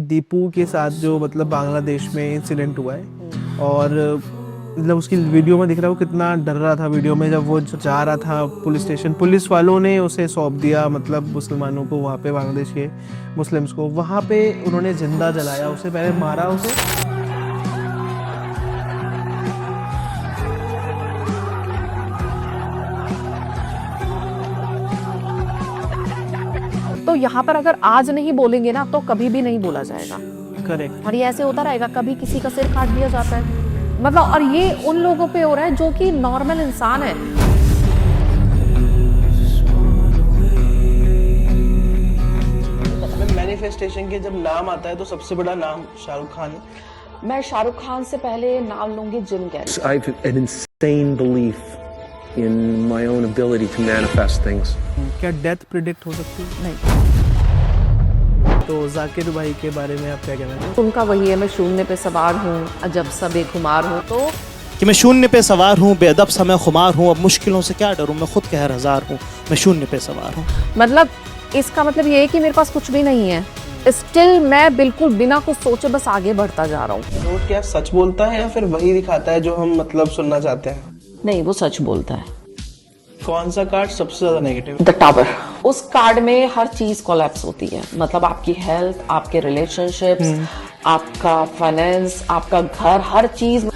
दीपू के साथ जो मतलब बांग्लादेश में इंसिडेंट हुआ है, और मतलब उसकी वीडियो में दिख रहा है वो कितना डर रहा था वीडियो में, जब वो जा रहा था पुलिस स्टेशन, पुलिस वालों ने उसे सौंप दिया मतलब मुसलमानों को, वहाँ पे बांग्लादेश के मुस्लिम्स को, वहाँ पे उन्होंने जिंदा जलाया उसे, पहले मारा उसे। तो यहाँ पर अगर आज नहीं बोलेंगे ना तो कभी भी नहीं बोला जाएगा। करेक्ट। और ये ऐसे होता रहेगा, कभी किसी का सिर काट दिया जाता है मतलब, और ये उन लोगों पे हो रहा है जो कि नॉर्मल इंसान है। मैनिफेस्टेशन के जब नाम आता है तो सबसे बड़ा नाम शाहरुख खान है। मैं शाहरुख खान से पहले नाम लूंगी Jim Carrey. I have an insane belief in my own ability to manifest things. क्या डेथ प्रिडिक्ट हो सकती है? नहीं, तो जाकिर भाई के बारे में आप क्या कहना चाहते उनका वही है, मैं शून्य पे सवार हूँ, अजब सा बेखुमार हूँ। तो कि मैं शून्य पे सवार हूँ, बेअदब सा मैं खुमार हूँ, अब मुश्किलों से क्या डरूँ, मैं खुद कहर हजार हूँ, मैं शून्य पे सवार हूँ। मतलब इसका मतलब ये है कि मेरे पास कुछ भी नहीं है, स्टिल मैं बिल्कुल बिना कुछ सोचे बस आगे बढ़ता जा रहा हूँ। हैं? वो क्या सच बोलता है या फिर वही दिखाता है जो हम मतलब सुनना चाहते हैं? नहीं, वो सच बोलता है। कौन सा कार्ड सबसे ज्यादा नेगेटिव? The tower. उस कार्ड में हर चीज कोलैप्स होती है, मतलब आपकी हेल्थ, आपके रिलेशनशिप्स, आपका फाइनेंस, आपका घर, हर चीज।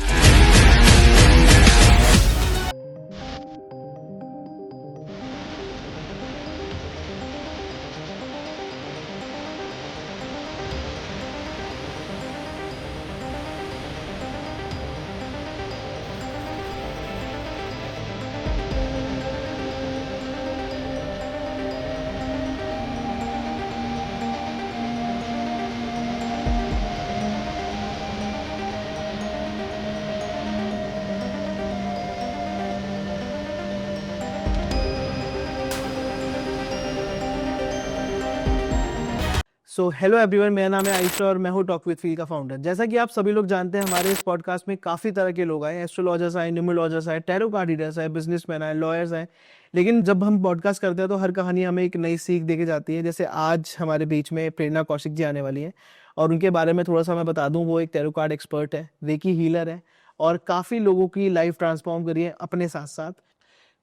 सो हेलो एवरीवन, मेरा नाम है आयुष और मैं हूँ टॉक विद फील का फाउंडर। जैसा कि आप सभी लोग जानते हैं, हमारे इस पॉडकास्ट में काफ़ी तरह के लोग आए, एस्ट्रोलॉजर्स आए, न्यूमरोलॉजर्स आए, टैरो कार्ड रीडर्स आए, बिजनेसमैन आए, लॉयर्स आए। लेकिन जब हम पॉडकास्ट करते हैं तो हर कहानी हमें एक नई सीख देके जाती है। जैसे आज हमारे बीच में प्रेरणा कौशिक जी आने वाली है, और उनके बारे में थोड़ा सा मैं बता दूँ, वो एक टैरो कार्ड एक्सपर्ट है, रेकी हीलर है, और काफ़ी लोगों की लाइफ ट्रांसफॉर्म करी है अपने साथ साथ।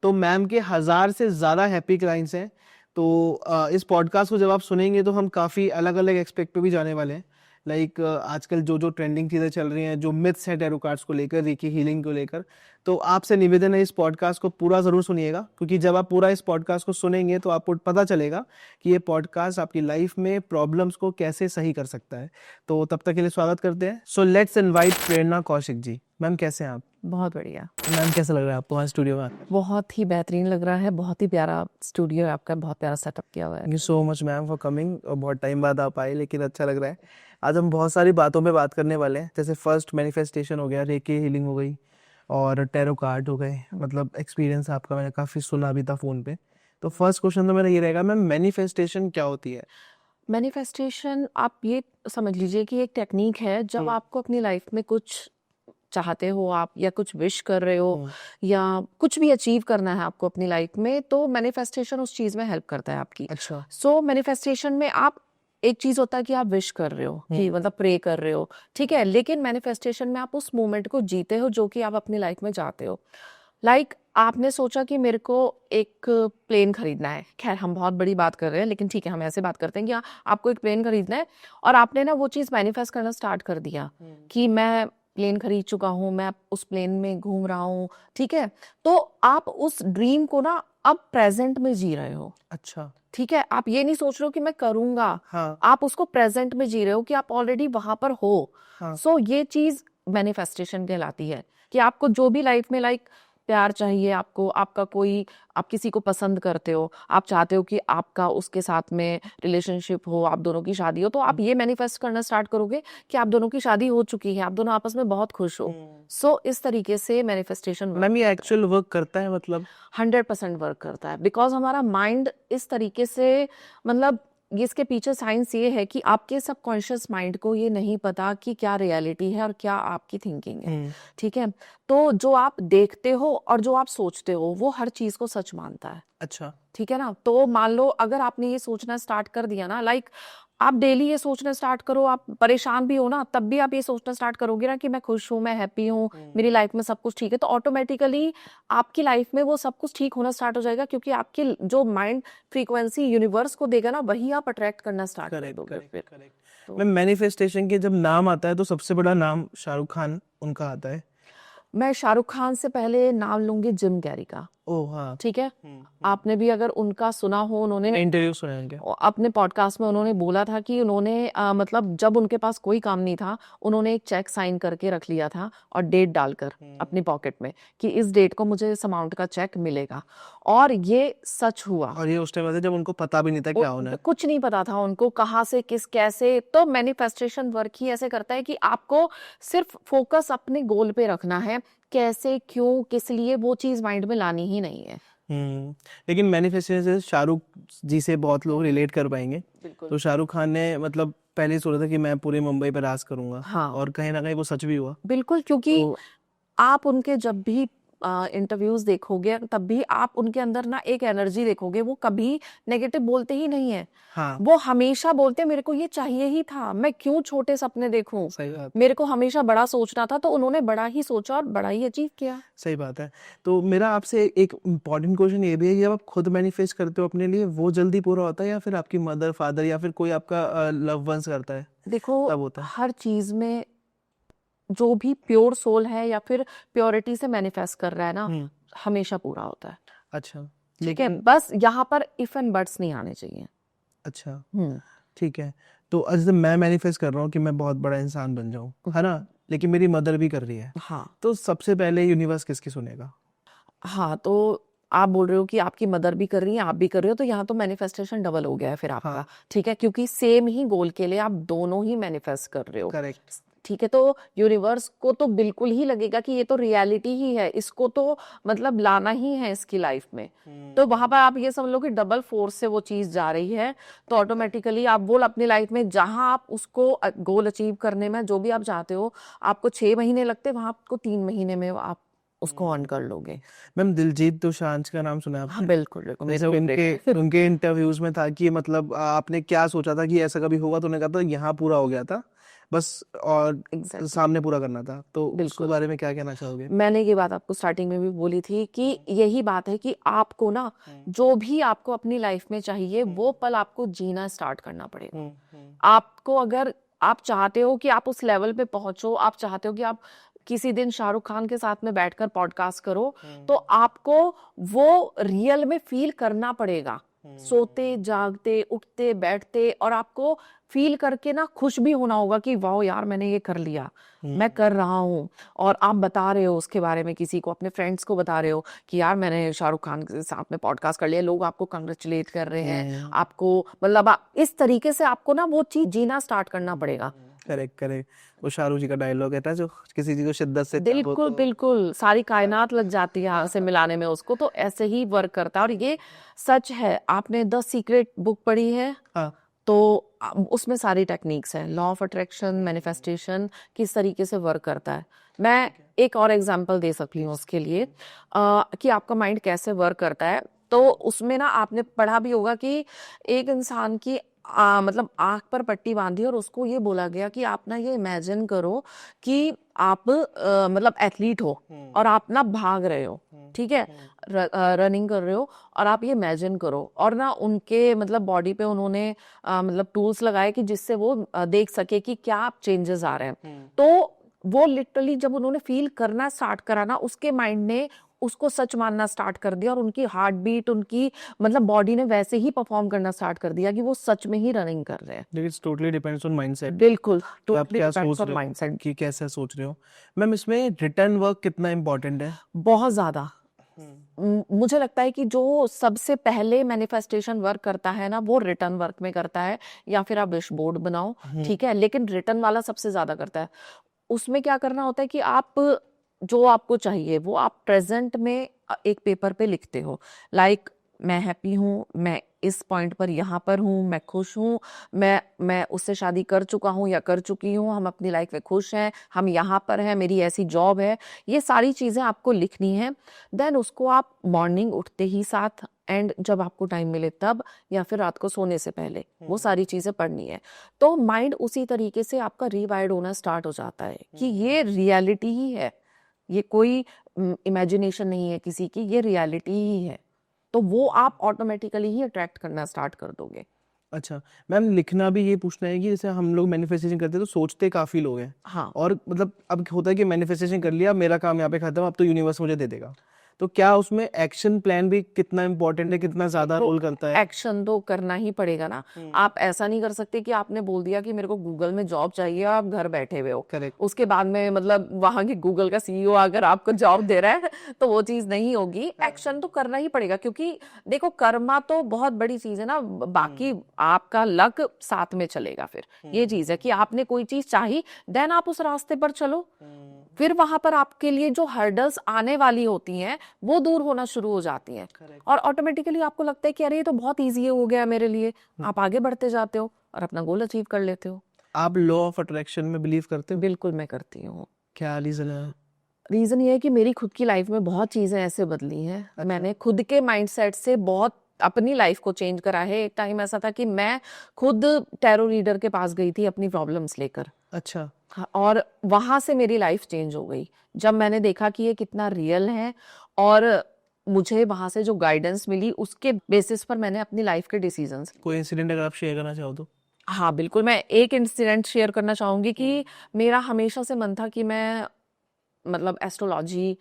तो मैम के 1000 से ज़्यादा हैप्पी क्लाइंट्स हैं। तो इस पॉडकास्ट को जब आप सुनेंगे तो हम काफ़ी अलग अलग एक्सपेक्ट पे भी जाने वाले हैं। लाइक आजकल जो जो ट्रेंडिंग चीज़ें चल रही हैं, जो मिथ्स हैं टैरो कार्ड्स को लेकर, रेकी हीलिंग को लेकर, तो आपसे निवेदन है इस पॉडकास्ट को पूरा ज़रूर सुनिएगा, क्योंकि जब आप पूरा इस पॉडकास्ट को सुनेंगे तो आपको पता चलेगा कि ये पॉडकास्ट आपकी लाइफ में प्रॉब्लम्स को कैसे सही कर सकता है। तो तब तक के लिए स्वागत करते हैं। So let's invite Prerna Kaushik ji. Ma'am कैसे हैं आप? बहुत बढ़िया। मैम कैसा लग रहा है आपको हमारे स्टूडियो में? बहुत ही बेहतरीन लग रहा है, बहुत ही प्यारा स्टूडियो है आपका, बहुत प्यारा सेटअप किया हुआ है। Thank you so much ma'am for coming. बहुत टाइम बाद आप आए, लेकिन अच्छा लग रहा है। आज हम बहुत सारी बातों पे बात करने वाले हैं, जैसे फर्स्ट मैनिफेस्टेशन हो गया, रेकी हीलिंग हो गई, और टैरो कार्ड हो गए। मतलब एक्सपीरियंस आपका मैंने काफ़ी सुना भी था फ़ोन पे। तो फर्स्ट क्वेश्चन तो मेरा ये रहेगा मैम, मैनिफेस्टेशन क्या होती है? मैनिफेस्टेशन आप ये समझ लीजिए कि एक टेक्निक है, जब आपको अपनी लाइफ में कुछ चाहते हो आप, या कुछ विश कर रहे हो, या कुछ भी अचीव करना है आपको अपनी लाइफ में, तो मैनिफेस्टेशन उस चीज में हेल्प करता है आपकी। अच्छा। सो मैनिफेस्टेशन में आप, एक चीज होता है कि आप विश कर रहे हो, कि मतलब प्रे कर रहे हो, ठीक है, लेकिन मैनिफेस्टेशन में आप उस मोमेंट को जीते हो जो कि आप अपनी लाइफ में चाहते हो। लाइक आपने सोचा कि मेरे को एक प्लेन खरीदना है, खैर हम बहुत बड़ी बात कर रहे हैं, लेकिन ठीक है हम ऐसे बात करते हैं कि आपको एक प्लेन खरीदना है, और आपने ना वो चीज़ मैनिफेस्ट करना स्टार्ट कर दिया कि मैं प्लेन खरीद चुका हूँ, मैं उस प्लेन में घूम रहा हूँ, ठीक है। तो आप उस ड्रीम को ना अब प्रेजेंट में जी रहे हो। अच्छा। ठीक है, आप ये नहीं सोच रहे हो कि मैं करूंगा, हाँ। आप उसको प्रेजेंट में जी रहे हो कि आप ऑलरेडी वहां पर हो। हाँ। सो ये चीज मैनिफेस्टेशन कहलाती है कि आपको जो भी लाइफ में लाइक प्यार चाहिए, आपको आपका कोई, आप किसी को पसंद करते हो, आप चाहते हो कि आपका उसके साथ में रिलेशनशिप हो, आप दोनों की शादी हो, तो आप ये मैनिफेस्ट करना स्टार्ट करोगे कि आप दोनों की शादी हो चुकी है, आप दोनों आपस में बहुत खुश हो। सो इस तरीके से मैनिफेस्टेशन मैम ये एक्चुअल वर्क करता है? मतलब 100% वर्क करता है, बिकॉज हमारा माइंड इस तरीके से, मतलब इसके पीछे साइंस ये है कि आपके सबकॉन्शियस माइंड को ये नहीं पता कि क्या रियलिटी है और क्या आपकी थिंकिंग है, ठीक है। तो जो आप देखते हो और जो आप सोचते हो वो हर चीज को सच मानता है। अच्छा। ठीक है ना। तो मान लो अगर आपने ये सोचना स्टार्ट कर दिया ना, लाइक आप डेली ये सोचना स्टार्ट करो, आप परेशान भी हो ना तब भी आप ये सोचना स्टार्ट करोगे ना कि मैं खुश हूँ, मैं हैप्पी हूँ, मेरी लाइफ में सब कुछ ठीक है, तो ऑटोमेटिकली आपकी लाइफ में वो सब कुछ ठीक होना स्टार्ट हो जाएगा, क्योंकि आपकी जो माइंड फ्रीक्वेंसी यूनिवर्स को देगा ना, वही आप अट्रैक्ट करना स्टार्ट कर करेक्ट दोगे करेक्ट फिर। करेक्ट। मैं मैनिफेस्टेशन के जब नाम आता है तो सबसे बड़ा नाम शाहरुख खान उनका आता है। मैं शाहरुख खान से पहले नाम लूंगी जिम कैरी का। ओह हाँ। ठीक है, आपने भी अगर उनका सुना हो, उन्होंने इंटरव्यू सुने उनके। अपने पॉडकास्ट में उन्होंने बोला था कि उन्होंने मतलब जब उनके पास कोई काम नहीं था, उन्होंने एक चेक साइन करके रख लिया था और डेट डालकर अपनी पॉकेट में कि इस डेट को मुझे इस अमाउंट का चेक मिलेगा, और ये सच हुआ। और ये उस टाइम था जब उनको पता भी नहीं था क्या होना है। कुछ नहीं पता था उनको, कहाँ से किस कैसे। तो मैनिफेस्टेशन वर्क ही ऐसे करता है कि आपको सिर्फ फोकस अपने गोल पे रखना है, कैसे क्यों किस लिए वो चीज माइंड में लानी ही नहीं है। लेकिन मैनिफेस्टेशन से शाहरुख जी से बहुत लोग रिलेट कर पाएंगे। बिल्कुल। तो शाहरुख खान ने मतलब पहले ही सोचा था कि मैं पूरे मुंबई पे राज करूंगा। हाँ। और कहीं ना कहीं वो सच भी हुआ। बिल्कुल, क्योंकि तो आप उनके जब भी इंटरव्यूज देखोगे तब भी आप उनके अंदर ना एक एनर्जी देखोगे, वो कभी नेगेटिव बोलते ही नहीं है। हाँ वो हमेशा बोलते हैं मेरे को ये चाहिए ही था, मैं क्यों छोटे सपने देखूं, सही बात, मेरे को हमेशा बड़ा सोचना था। तो उन्होंने बड़ा ही सोचा और बड़ा ही अचीव किया। सही बात है। तो मेरा आपसे एक इम्पॉर्टेंट क्वेश्चन ये भी है कि जब आप खुद मैनिफेस्ट करते हो अपने लिए, वो जल्दी पूरा होता है या फिर आपकी मदर फादर या फिर कोई आपका लव वंस करता है देखो, तब होता है? हर चीज में जो भी प्योर सोल है या फिर प्योरिटी से मैनिफेस्ट कर रहा है ना, हमेशा पूरा होता है। अच्छा ठीक है, लेकिन बस यहाँ पर इफ एंड बट्स नहीं आने चाहिए। अच्छा हम्म ठीक है। तो जैसे मैं मैनिफेस्ट कर रहा हूँ कि मैं बहुत बड़ा इंसान बन जाऊँ, है ना, लेकिन मेरी मदर भी कर रही है, हाँ तो सबसे पहले यूनिवर्स किसकी सुनेगा? हाँ, तो आप बोल रहे हो कि आपकी मदर भी कर रही है, आप भी कर रहे हो, तो यहाँ तो मैनिफेस्टेशन डबल हो गया है फिर आपका। हाँ। ठीक है, क्योंकि सेम ही गोल के लिए आप दोनों ही मैनिफेस्ट कर रहे हो। करेक्ट। ठीक है, तो यूनिवर्स को तो बिल्कुल ही लगेगा कि ये तो रियलिटी ही है, इसको तो मतलब लाना ही है इसकी लाइफ में। तो वहां पर आप ये समझ लो कि डबल फोर्स से वो चीज जा रही है। तो ऑटोमेटिकली आप बोल अपनी लाइफ में जहां आप उसको गोल अचीव करने में जो भी आप चाहते हो, आपको 6 महीने लगते, वहां आपको 3 महीने में आप उसको ऑन कर लोगे। मैम दिलजीत दोसांझ का नाम सुना है हाँ आपने? बिल्कुल बिल्कुल, जैसे मेरे उनके इंटरव्यूज में था कि मतलब आपने क्या सोचा था कि ऐसा कभी होगा, तो उन्होंने कहा था यहाँ पूरा हो गया था बस, और Exactly. सामने पूरा करना था। तो उसके बिल्कुल। बारे में क्या कहना चाहोगे? मैंने ये बात आपको स्टार्टिंग में भी बोली थी कि यही बात है कि आपको ना जो भी आपको अपनी लाइफ में चाहिए वो पल आपको जीना स्टार्ट करना पड़ेगा। आपको अगर आप चाहते हो कि आप उस लेवल पे पहुंचो, आप चाहते हो कि आप किसी दिन शाहरुख खान के साथ में बैठकर पॉडकास्ट करो, तो आपको वो रियल में फील करना पड़ेगा, सोते जागते उठते बैठते, और आपको फील करके ना खुश भी होना होगा कि वाह यार मैंने ये कर लिया, मैं कर रहा हूँ। और आप बता रहे हो उसके बारे में, किसी को अपने फ्रेंड्स को बता रहे हो कि यार मैंने शाहरुख खान के साथ में पॉडकास्ट कर लिया, लोग आपको कंग्रेचुलेट कर रहे हैं, आपको मतलब इस तरीके से आपको ना वो चीज जीना स्टार्ट करना पड़ेगा। Correct correct. वो शाहरुख जी का डायलॉग है ना, जो किसी चीज को शिद्दत से चाहो बिल्कुल तो बिल्कुल, सारी कायनात लग जाती है यहाँ से मिलाने में उसको, तो ऐसे ही वर्क करता है। और ये सच है, आपने द सीक्रेट बुक पढ़ी है? हाँ तो उसमें सारी टेक्निक्स हैं, लॉ ऑफ अट्रैक्शन, मैनिफेस्टेशन किस तरीके से वर्क करता है। मैं एक और एग्जांपल दे सकती हूँ उसके लिए कि आपका माइंड कैसे वर्क करता है। तो उसमें ना आपने पढ़ा भी होगा कि एक इंसान की मतलब आंख पर पट्टी बांधी और उसको ये बोला गया कि आप ना ये इमेजिन करो कि आप मतलब एथलीट हो और आप ना भाग रहे हो, ठीक है, रनिंग कर रहे हो, और आप ये इमेजिन करो। और ना उनके मतलब बॉडी पे उन्होंने मतलब टूल्स लगाए कि जिससे वो देख सके कि क्या चेंजेस आ रहे हैं। तो वो लिटरली जब उन्होंने फील करना स्टार्ट करा ना, उसके माइंड ने उसको सच मानना स्टार्ट कर दिया, और उनकी हार्ट बीट, उनकी मतलब बॉडी ने वैसे ही परफॉर्म करना स्टार्ट कर दिया कि वो सच में ही रनिंग कर रहे हैं। लेकिन it's totally depends on mindset. बिल्कुल, तो आप totally क्या depends सोच on रहे हो mindset। कि कैसे सोच रहे हो? मैम इसमें रिटर्न वर्क कितना इम्पोर्टेंट है? बहुत ज्यादा। मुझे लगता है कि जो सबसे पहले मैनिफेस्टेशन वर्क करता है ना, वो रिटर्न वर्क में करता है, या फिर आप विश बोर्ड बनाओ, ठीक है, लेकिन रिटर्न वाला सबसे ज्यादा करता है। उसमें क्या करना होता है कि आप जो आपको चाहिए वो आप प्रेजेंट में एक पेपर पे लिखते हो। लाइक मैं हैप्पी हूँ, मैं इस पॉइंट पर यहाँ पर हूँ, मैं खुश हूँ, मैं उससे शादी कर चुका हूँ या कर चुकी हूँ, हम अपनी लाइफ में खुश हैं, हम यहाँ पर हैं, मेरी ऐसी जॉब है। ये सारी चीजें आपको लिखनी है। देन उसको आप मॉर्निंग उठते ही साथ एंड जब आपको टाइम मिले तब, या फिर रात को सोने से पहले वो सारी चीजें पढ़नी है। तो माइंड उसी तरीके से आपका रीवायर्ड होना स्टार्ट हो जाता है कि ये रियलिटी ही है, ये कोई इमेजिनेशन नहीं है किसी की, ये रियलिटी ही है। तो वो आप ऑटोमेटिकली ही अट्रैक्ट करना स्टार्ट कर दोगे। अच्छा मैम, लिखना भी ये पूछना है कि जैसे हम लोग मैनिफेस्टेशन करते हैं तो सोचते काफी लोग हैं, हाँ, और मतलब अब होता है कि मैनिफेस्टेशन कर लिया, मेरा काम यहाँ पे खत्म, अब तो यूनिवर्स मुझे दे देगा। तो क्या उसमें एक्शन प्लान भी कितना इंपॉर्टेंट है, कितना ज्यादा रोल करता है? एक्शन तो करना ही पड़ेगा ना। आप ऐसा नहीं कर सकते कि आपने बोल दिया कि मेरे को गूगल में जॉब चाहिए, आप घर बैठे हुए हो, करेक्ट। उसके बाद में मतलब वहां के गूगल का सीईओ अगर आपको जॉब दे रहा है तो वो चीज नहीं होगी। एक्शन तो करना ही पड़ेगा, क्योंकि देखो कर्मा तो बहुत बड़ी चीज है ना, बाकी आपका लक साथ में चलेगा। फिर ये चीज है कि आपने कोई चीज चाही, देन आप उस रास्ते पर चलो, फिर वहां पर आपके लिए जो हर्डल्स आने वाली होती हैं वो दूर होना शुरू हो जाती हैं, और ऑटोमेटिकली आपको लगता है कि अरे ये तो बहुत इजी हो गया मेरे लिए, आप आगे बढ़ते जाते हो और अपना गोल अचीव कर लेते हो। आप लॉ ऑफ अट्रैक्शन में बिलीव करते हो? बिल्कुल मैं करती हूँ। क्या रीजन है? रीजन ये है कि मेरी खुद की लाइफ में बहुत चीजें ऐसे बदली हैं, मैंने खुद के माइंडसेट से बहुत अपनी लाइफ को चेंज करा है। एक टाइम ऐसा था कि मैं खुद टैरो रीडर के पास गई थी अपनी प्रॉब्लम्स लेकर, अच्छा। हाँ, और वहां से मेरी लाइफ चेंज हो गई जब मैंने देखा कि ये कितना रियल है, और मुझे वहां से जो गाइडेंस मिली उसके बेसिस पर मैंने अपनी लाइफ के डिसीजंस। कोई इंसिडेंट अगर आप शेयर करना चाहो तो? हाँ बिल्कुल, मैं एक इंसिडेंट शेयर करना चाहूंगी कि मेरा हमेशा से मन था कि मैं मतलब एस्ट्रोलॉजी,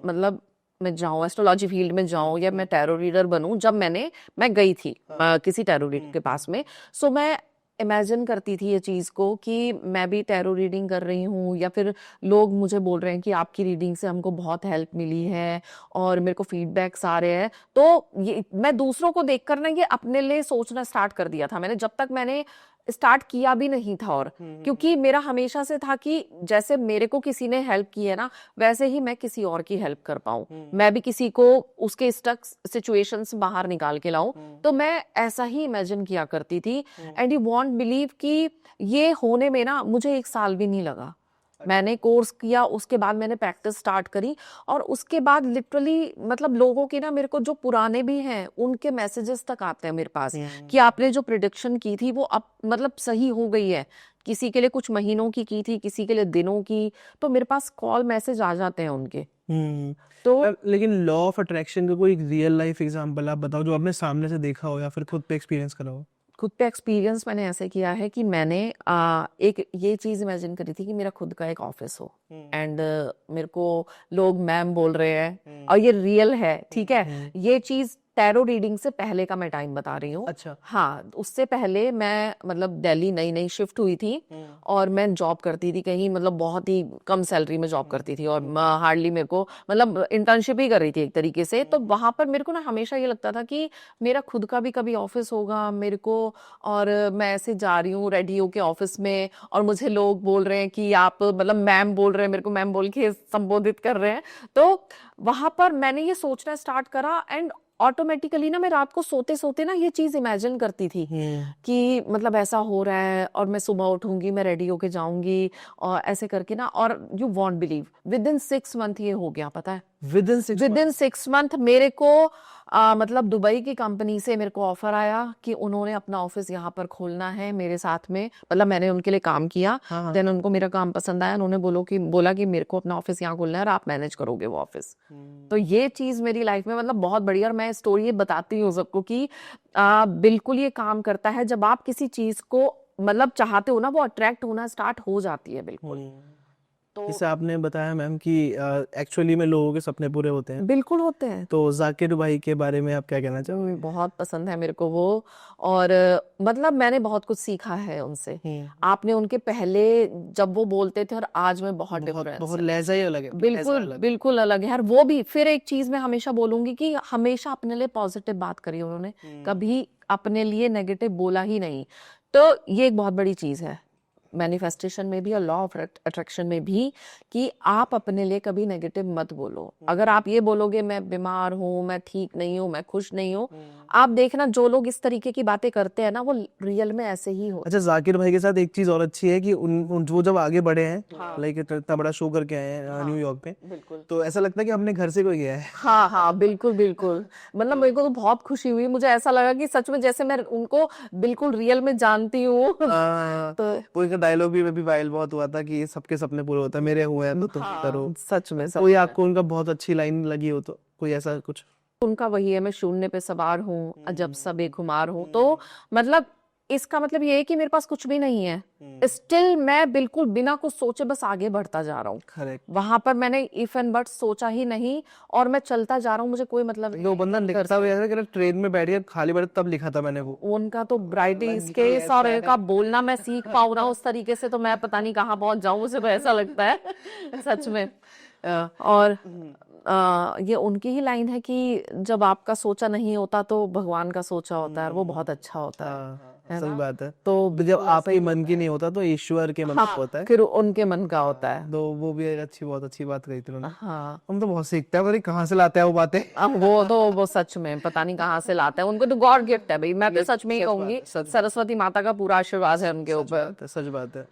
मतलब मैं जाऊं एस्ट्रोलॉजी फील्ड में जाऊं, या मैं टैरो रीडर बनूं। जब मैं गई थी किसी टैरो रीडर के पास में, सो मैं इमेजिन करती थी ये चीज को कि मैं भी टैरो रीडिंग कर रही हूँ, या फिर लोग मुझे बोल रहे हैं कि आपकी रीडिंग से हमको बहुत हेल्प मिली है और मेरे को फीडबैक्स आ रहे हैं। तो ये मैं दूसरों को देखकर ना ये अपने लिए सोचना स्टार्ट कर दिया था मैंने, जब तक मैंने स्टार्ट किया भी नहीं था। और क्योंकि मेरा हमेशा से था कि जैसे मेरे को किसी ने हेल्प की है ना, वैसे ही मैं किसी और की हेल्प कर पाऊं, मैं भी किसी को उसके स्टक सिचुएशन से बाहर निकाल के लाऊं। तो मैं ऐसा ही इमेजिन किया करती थी, एंड यू वॉन्ट बिलीव कि ये होने में ना मुझे 1 साल भी नहीं लगा। मैंने कोर्स किया, उसके बाद मैंने प्रैक्टिस स्टार्ट करी, और उसके बाद लिटरली मतलब लोगों के ना, मेरे को जो पुराने भी हैं उनके मैसेजेस तक आते हैं मेरे पास कि आपने जो प्रिडिक्शन की थी वो अब मतलब सही हो गई है। किसी के लिए कुछ महीनों की थी, किसी के लिए दिनों की, तो मेरे पास कॉल मैसेज आ जाते हैं उनके। तो लेकिन लॉ ऑफ अट्रैक्शन का कोई रियल लाइफ एग्जांपल आप बताओ जो आपने सामने से देखा हो या फिर खुद पे एक्सपीरियंस करा हो। खुद पे एक्सपीरियंस मैंने ऐसे किया है कि मैंने एक ये चीज इमेजिन करी थी कि मेरा खुद का एक ऑफिस हो, एंड मेरे को लोग मैम बोल रहे हैं, और ये रियल है, ठीक है। ये चीज टैरो रीडिंग से पहले का मैं टाइम बता रही हूँ। अच्छा। हाँ, उससे पहले मैं मतलब दिल्ली नई शिफ्ट हुई थी, और मैं जॉब करती थी कहीं, मतलब बहुत ही कम सैलरी में जॉब करती थी, और हार्डली मेरे को मतलब इंटर्नशिप ही कर रही थी एक तरीके से। तो वहां पर मेरे को ना हमेशा ये लगता था कि मेरा खुद का भी कभी ऑफिस होगा मेरे को, और मैं ऐसे जा रही हूँ रेडी होके ऑफिस में, और मुझे लोग बोल रहे हैं कि आप मतलब मैम बोल रहे हैं, मेरे को मैम बोल के संबोधित कर रहे हैं। तो वहां पर मैंने ये सोचना स्टार्ट करा, एंड ऑटोमेटिकली ना मैं रात को सोते सोते ना ये चीज इमेजिन करती थी कि मतलब ऐसा हो रहा है, और मैं सुबह उठूंगी, मैं रेडी होके जाऊंगी, और ऐसे करके ना, और you won't believe with in 6 month ये हो गया, पता है। विद इन 6 मंथ मेरे को मतलब दुबई की कंपनी से मेरे को ऑफर आया कि उन्होंने अपना ऑफिस यहाँ पर खोलना है मेरे साथ में। मतलब मैंने उनके लिए काम किया, देन उनको मेरा काम पसंद आया, उन्होंने बोला कि मेरे को अपना ऑफिस यहाँ खोलना है और आप मैनेज करोगे वो ऑफिस। तो ये चीज मेरी लाइफ में मतलब बहुत बढ़िया, और मैं स्टोरी ये बताती हूँ सबको कि बिल्कुल ये काम करता है। जब आप किसी चीज को मतलब चाहते हो ना, वो अट्रैक्ट होना स्टार्ट हो जाती है बिल्कुल। तो जैसे आपने बताया मैम कि एक्चुअली में लोगों के सपने पूरे होते हैं, बिल्कुल होते हैं। तो जाकिर भाई के बारे में आप क्या कहना चाहोगे? बहुत पसंद है मेरे को वो, और मतलब मैंने बहुत कुछ सीखा है उनसे। आपने उनके पहले जब वो बोलते थे और आज में बहुत डिफरेंस बहुत है। लहजा ही अलग है, बिल्कुल बिल्कुल अलग है। और वो भी फिर एक चीज मैं हमेशा बोलूंगी कि हमेशा अपने लिए पॉजिटिव बात करी उन्होंने, कभी अपने लिए नेगेटिव बोला ही नहीं। तो ये एक बहुत बड़ी चीज है। मैनिफेस्टेशन में भी और लॉ ऑफ अट्रैक्शन में भी, कि आप अपने लिए कभी नेगेटिव मत बोलो। अगर आप ये बोलोगे मैं बीमार हूँ, मैं ठीक नहीं हूँ, मैं खुश नहीं हूँ, आप देखना जो लोग इस तरीके की बातें करते हैं ना, वो रियल में ऐसे ही हो। अच्छा, जाकिर भाई के साथ एक चीज और अच्छी है कि वो जब आगे बढ़े हैं, हाँ। लाइक इतना बड़ा शो करके आए हैं हाँ। न्यूयॉर्क में, बिल्कुल। तो ऐसा लगता है कि अपने घर से कोई गया है। हाँ हाँ, बिल्कुल बिल्कुल। मतलब मेरे को तो बहुत खुशी हुई, मुझे ऐसा लगा कि सच में जैसे मैं उनको बिल्कुल रियल में जानती हूँ। तो वो इनका डायलॉग भी वायरल बहुत हुआ था कि सबके सपने पूरे होते हैं, मेरे हुए हैं तो तुम भी करो। सच में कोई आपको उनका बहुत अच्छी लाइन लगी हो तो कोई ऐसा कुछ? उनका वही है, मैं शून्य पे सवार हूँ, अजब सा बेखुमार हूँ। तो मतलब इसका मतलब ये है कि मेरे पास कुछ भी नहीं है, स्टिल मैं बिल्कुल बिना कुछ सोचे बस आगे बढ़ता जा रहा हूँ। करेक्ट। वहां पर मैंने इफ एंड बट सोचा ही नहीं, और मैं चलता जा रहा हूँ, मुझे कोई मतलब वो बंदा लिखता हुआ ऐसा कि ट्रेन में बैठ गया खाली बैठ, तब लिखा था मैंने वो। उनका तो ब्राइटली स्केस और का बोलना मैं सीख पाऊँ ना उस तरीके से, तो मैं पता नहीं कहाँ पहुंच जाऊं, मुझे तो ऐसा लगता है सच में। और ये उनकी ही लाइन है कि जब आपका सोचा नहीं होता तो भगवान का सोचा होता है, और वो बहुत अच्छा होता है सही ना? बात है। तो जब आपके मन की नहीं होता तो ईश्वर के मन का होता है, फिर उनके मन का होता है। तो वो भी एक बहुत अच्छी बात कही थी उन्होंने। हाँ, हम तो बहुत सीखते हैं, पता नहीं कहाँ से लाते हैं वो बातें। अब वो सच में पता नहीं कहाँ से लाते हैं, उनको तो गॉड गिफ्ट है भाई, मैं तो सच में ही कहूंगी, सरस्वती माता का पूरा आशीर्वाद है उनके ऊपर। सच बात है।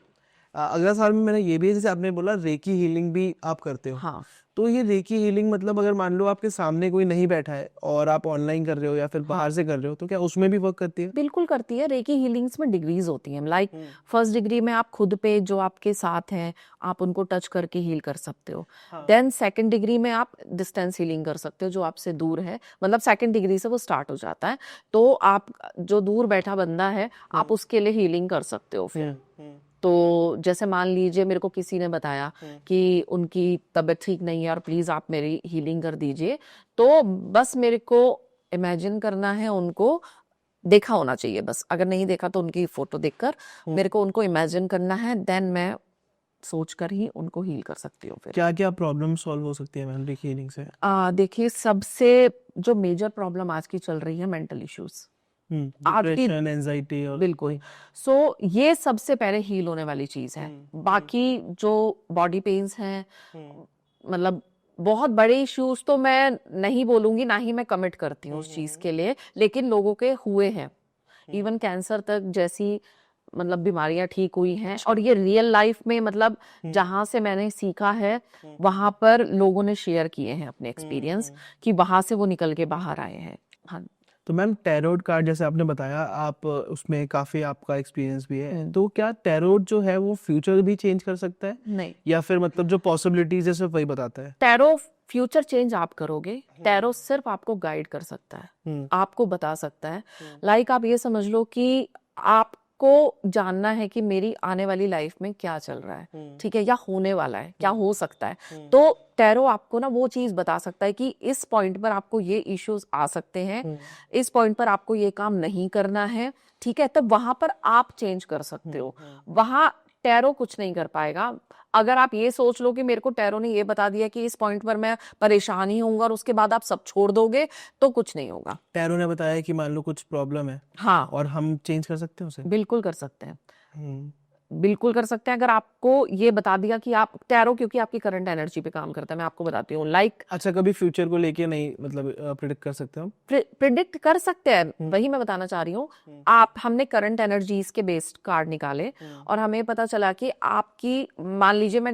अगला सवाल में मैंने ये भी, जैसे आपने बोला रेकी हीलिंग भी आप करते हो, हाँ, तो ये रेकी हीलिंग मतलब अगर मान लो आपके सामने कोई नहीं बैठा है और आप ऑनलाइन कर रहे हो या फिर बाहर से कर रहे हो, तो क्या उसमें भी वर्क करती है? बिल्कुल करती है। रेकी हीलिंग्स में डिग्रीज होती हैं, लाइक फर्स्ट डिग्री में आप खुद पे जो आपके साथ हैं आप उनको टच करके हील कर सकते हो। देन सेकंड डिग्री में आप डिस्टेंस हीलिंग कर सकते हो, जो आपसे दूर है, मतलब सेकंड डिग्री से वो स्टार्ट हो जाता है। तो आप जो दूर बैठा बंदा है आप उसके लिए हीलिंग कर सकते हो फिर। तो जैसे मान लीजिए मेरे को किसी ने बताया कि उनकी तबीयत ठीक नहीं है और प्लीज आप मेरी हीलिंग कर दीजिए, तो बस मेरे को इमेजिन करना है, उनको देखा होना चाहिए बस, अगर नहीं देखा तो उनकी फोटो देखकर मेरे को उनको इमेजिन करना है, देन मैं सोचकर ही उनको हील कर सकती हूँ फिर। क्या क्या प्रॉब्लम सॉल्व हो सकती है मैम रेकी हीलिंग से? देखिए, सबसे जो मेजर प्रॉब्लम आज की चल रही है मेंटल इश्यूज, आज की डिप्रेशन, एंजाइटी और बिल्कुल। सो ये सबसे पहले हील होने वाली चीज है। बाकी जो बॉडी पेन्स हैं, मतलब बहुत बड़े इश्यूज तो मैं नहीं बोलूंगी, ना ही मैं कमिट करती हूँ उस चीज के लिए, लेकिन लोगों के हुए हैं, इवन कैंसर तक जैसी मतलब बीमारियां ठीक हुई हैं। और ये रियल लाइफ में, मतलब जहां से मैंने सीखा है वहां पर लोगों ने शेयर किए हैं अपने एक्सपीरियंस, कि वहां से वो निकल के बाहर आए हैं। हाँ, तो मैम टैरोट कार्ड जैसे आपने बताया, आप उसमें काफी आपका एक्सपीरियंस भी है, तो क्या टैरोट जो है वो फ्यूचर भी चेंज कर सकता है, नहीं, या फिर मतलब जो पॉसिबिलिटीज है सिर्फ वही बताता है? टैरो फ्यूचर चेंज आप करोगे, टैरो सिर्फ आपको गाइड कर सकता है, आपको बता सकता है। लाइक आप ये समझ लो कि आपको जानना है कि मेरी आने वाली लाइफ में क्या चल रहा है, ठीक है, या होने वाला है, क्या हो सकता है। तो टैरो आपको ना वो चीज बता सकता है कि इस पॉइंट पर आपको ये इश्यूज आ सकते हैं, इस पॉइंट पर आपको ये काम नहीं करना है, ठीक है, तब वहां पर आप चेंज कर सकते हो। वहां टैरो कुछ नहीं कर पाएगा। अगर आप ये सोच लो कि मेरे को टैरो ने ये बता दिया कि इस पॉइंट पर मैं परेशान ही होऊंगा और उसके बाद आप सब छोड़ दोगे, तो कुछ नहीं होगा। टैरो ने बताया कि मान लो कुछ प्रॉब्लम है हाँ, और हम चेंज कर सकते हैं उसे? बिल्कुल कर सकते हैं, हम्म, बिल्कुल कर सकते हैं। अगर आपको ये बता दिया कि आप टैरो, क्योंकि आपकी करंट एनर्जी पे काम करता है, मैं आपको बताती हूँ। लाइक अच्छा, कभी फ्यूचर को लेके नहीं मतलब प्रिडिक्ट कर सकते हम? प्रिडिक्ट कर सकते हैं, वही मैं बताना चाह रही हूँ। आप हमने करंट एनर्जीज के बेस्ड कार्ड निकाले और हमें पता चला कि आपकी, मान लीजिए मैं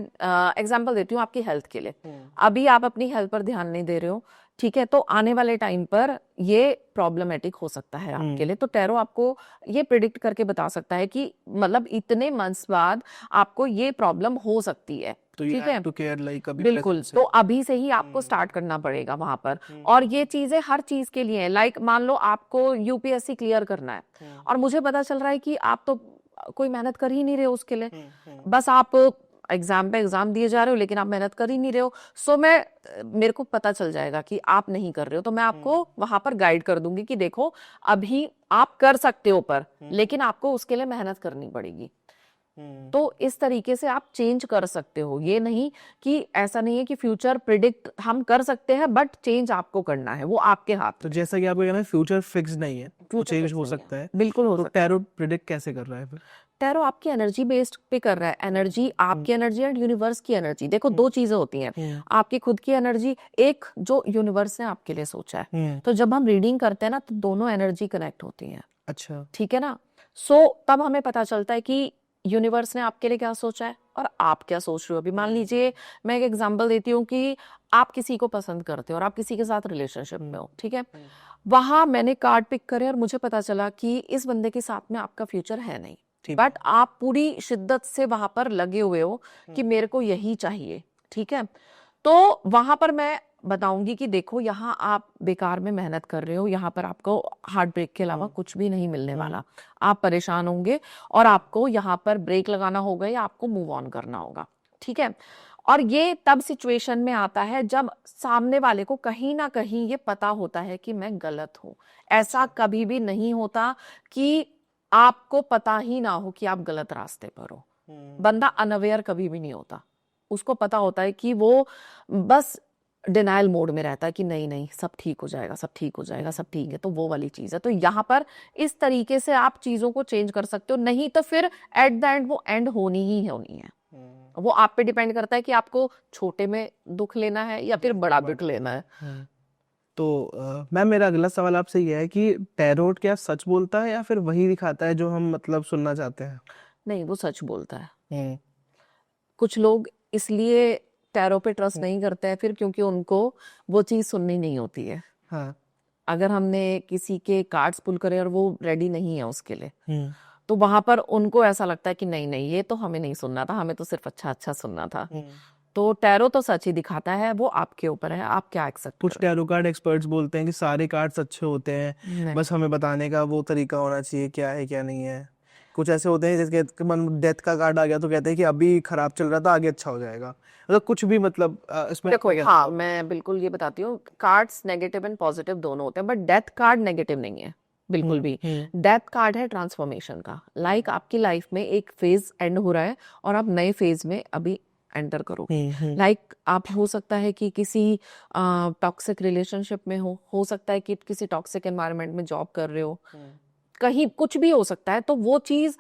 एग्जांपल देती हूँ आपकी हेल्थ के लिए, अभी आप अपनी हेल्थ पर ध्यान नहीं दे रहे हो, ठीक है, तो आने वाले टाइम पर ये प्रॉब्लमेटिक हो सकता है आपके लिए। तो टैरो आपको ये प्रिडिक्ट करके बता सकता है कि मतलब इतने मंथ्स बाद आपको ये प्रॉब्लम हो सकती है, तो ठीक है, टू केयर लाइक अभी बिल्कुल। present से। तो अभी से ही आपको स्टार्ट करना पड़ेगा वहां पर। और ये चीजें हर चीज के लिए है। लाइक मान लो आपको यूपीएससी क्लियर करना है और मुझे पता चल रहा है कि आप तो कोई मेहनत कर ही नहीं रहे हो उसके लिए, बस आप एग्जाम पे एग्जाम दिए जा रहे हो लेकिन आप मेहनत कर ही नहीं रहे हो। सो मेरे को पता चल जाएगा कि आप नहीं कर रहे हो, तो मैं आपको वहां पर गाइड कर दूंगी कि देखो अभी आप कर सकते हो पर लेकिन आपको उसके लिए मेहनत करनी पड़ेगी। तो इस तरीके से आप चेंज कर सकते हो। ये नहीं कि ऐसा नहीं है कि फ्यूचर प्रिडिक्ट हम कर सकते हैं, बट चेंज आपको करना है, वो आपके हाथ तो जैसा कि आपको कहना है फ्यूचर फिक्स नहीं है, तो चेंज हो सकता है, बिल्कुल हो तो सकता है। टैरो प्रिडिक्ट कैसे कर रहा है फिर? टैरो आपकी एनर्जी बेस्ड पे कर रहा है, एनर्जी आपकी एनर्जी एंड यूनिवर्स की एनर्जी। देखो दो चीजें होती हैं, आपकी खुद की एनर्जी, एक जो यूनिवर्स ने आपके लिए सोचा है। तो जब हम रीडिंग करते हैं ना तो दोनों एनर्जी कनेक्ट होती हैं, अच्छा। ठीक है ना। सो तब हमें पता चलता है कि यूनिवर्स ने आपके लिए क्या सोचा है और आप क्या सोच रहे हो। अभी मान लीजिए मैं एक एग्जांपल देती हूँ कि आप किसी को पसंद करते हो और आप किसी के साथ रिलेशनशिप में हो, ठीक है। वहां मैंने कार्ड पिक करे और मुझे पता चला कि इस बंदे के साथ में आपका फ्यूचर है नहीं, बट आप पूरी शिद्दत से वहां पर लगे हुए हो कि मेरे को यही चाहिए, ठीक है। तो वहां पर मैं बताऊंगी कि देखो यहाँ आप बेकार में मेहनत कर रहे हो, यहाँ पर आपको हार्ट ब्रेक के अलावा कुछ भी नहीं मिलने वाला, आप परेशान होंगे और आपको यहाँ पर ब्रेक लगाना होगा या आपको मूव ऑन करना होगा, ठीक है। और ये तब सिचुएशन में आता है जब सामने वाले को कहीं ना कहीं ये पता होता है कि मैं गलत हूं। ऐसा कभी भी नहीं होता कि आपको पता ही ना हो कि आप गलत रास्ते पर हो। बंदा अनअवेयर कभी भी नहीं होता, उसको पता होता है कि वो बस डिनाइल मोड में रहता है कि नहीं नहीं सब ठीक हो जाएगा, सब ठीक हो जाएगा, सब ठीक है। तो वो वाली चीज है। तो यहाँ पर इस तरीके से आप चीजों को चेंज कर सकते हो, नहीं तो फिर एट द एंड वो एंड होनी ही होनी है। वो आप पे डिपेंड करता है कि आपको छोटे में दुख लेना है या फिर बड़ा दुख लेना है। तो मैम मेरा अगला सवाल आपसे ये है कि टैरोट क्या सच बोलता है या फिर वही दिखाता है जो हम मतलब सुनना चाहते हैं? नहीं, वो सच बोलता है। कुछ लोग इसलिए टैरो पे ट्रस्ट नहीं करते हैं फिर क्योंकि उनको वो चीज सुननी नहीं होती है। हाँ। अगर हमने किसी के कार्ड्स पुल करे और वो रेडी नहीं है उसके लिए, तो वहां पर उनको ऐसा लगता है कि नहीं नहीं ये तो हमें नहीं सुनना था, हमें तो सिर्फ अच्छा अच्छा सुनना था। तो टैरो तो सच ही दिखाता है, वो आपके ऊपर है, आप क्या एक्सेप्ट कुछ टैरो कार्ड एक्सपर्ट्स बोलते हैं कि सारे कार्ड्स अच्छे होते हैं, नहीं। बस हमें बताने का वो तरीका होना चाहिए क्या है क्या नहीं है। कुछ ऐसे होते हैं जैसे डेथ का कार्ड आ गया तो कहते हैं कि अभी खराब चल रहा था आगे अच्छा हो जाएगा, मतलब कुछ भी मतलब इसमें देखो हाँ मैं बिल्कुल ये बताती हूँ, कार्ड्स नेगेटिव एंड पॉजिटिव दोनों होते हैं, बट डेथ कार्ड नेगेटिव नहीं है बिल्कुल भी। डेथ कार्ड है ट्रांसफॉर्मेशन का। लाइक आपकी लाइफ में एक फेज एंड हो रहा है और आप नए फेज में अभी एंटर करो। लाइक आप हो सकता है कि किसी टॉक्सिक रिलेशनशिप में हो सकता है कि किसी टॉक्सिक एनवायरनमेंट में जॉब कर रहे हो, कहीं कुछ भी हो सकता है। तो वो चीज,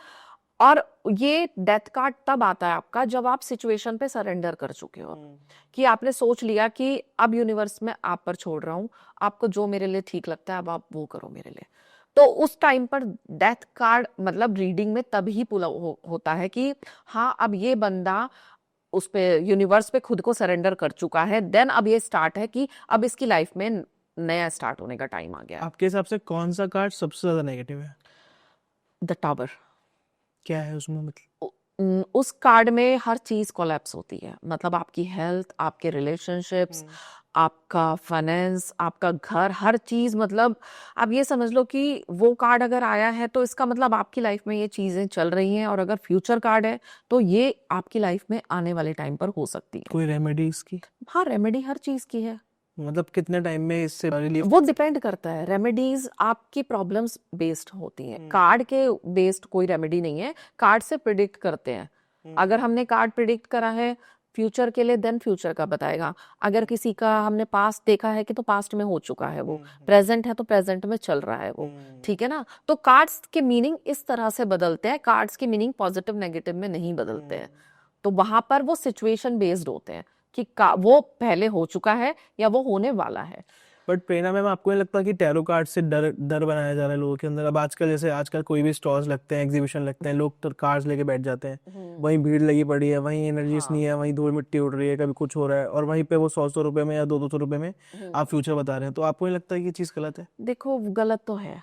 और ये डेथ कार्ड तब आता है आपका जब आप सिचुएशन पे सरेंडर कर चुके हो, कि आपने सोच लिया कि अब यूनिवर्स में आप पर छोड़ रहा हूँ, आपको जो मेरे लिए ठीक लगता है अब आप वो करो मेरे लिए। तो उस टाइम पर डेथ कार्ड मतलब रीडिंग में तभी पुल होता है कि हाँ अब ये बंदा उस पे यूनिवर्स पे खुद को सरेंडर कर चुका है। देन अब ये स्टार्ट है कि अब इसकी लाइफ में नया स्टार्ट होने का टाइम आ गया है। आपके हिसाब से कौन सा कार्ड सबसे ज्यादा नेगेटिव है? The tower. क्या है उसमें मतलब? उस कार्ड में हर चीज कोलैप्स होती है, मतलब आपकी हेल्थ, आपके रिलेशनशिप्स, आपका फाइनेंस, आपका घर, हर चीज। मतलब आप ये समझ लो कि वो कार्ड अगर आया है तो इसका मतलब आपकी लाइफ में ये चीजें चल रही हैं, और अगर फ्यूचर कार्ड है तो ये आपकी लाइफ में आने वाले टाइम पर हो सकती है। कोई रेमेडी इसकी? हाँ, रेमेडी हर चीज की है। मतलब कितने टाइम में इससे रिलीफ? वो डिपेंड करता है, रेमेडीज आपकी प्रॉब्लम्स बेस्ड होती हैं, कार्ड के बेस्ड कोई रेमेडी नहीं है। कार्ड से प्रिडिक्ट करते हैं, अगर हमने कार्ड प्रिडिक्ट करा है फ्यूचर के लिए, देन फ्यूचर का बताएगा। अगर किसी का हमने पास्ट देखा है कि तो पास्ट में हो चुका है वो, प्रेजेंट है तो प्रेजेंट में चल रहा है वो, ठीक है ना। तो कार्ड्स के मीनिंग इस तरह से बदलते हैं, कार्ड्स के मीनिंग पॉजिटिव नेगेटिव में नहीं बदलते हैं। तो वहां पर वो सिचुएशन बेस्ड होते हैं कि वो पहले हो चुका है या वो होने वाला है। बट प्रेरणा मैम, आपको नहीं लगता कि टैरो कार्ड से डर बनाया जा रहा है लोगों के अंदर? अब आजकल जैसे आजकल कोई भी स्टॉल्स लगते हैं, एग्जीबिशन लगते हैं, लोग तो कार्ड्स लेके बैठ जाते हैं, वहीं भीड़ लगी पड़ी है, वहीं एनर्जीज नहीं है, वहीं धूल मिट्टी उड़ रही है, कभी कुछ हो रहा है, और वहीं पे वो 100 रुपए में या 200 रुपए में आप फ्यूचर बता रहे हैं। तो आपको नहीं लगता कि ये चीज गलत है? देखो गलत तो है,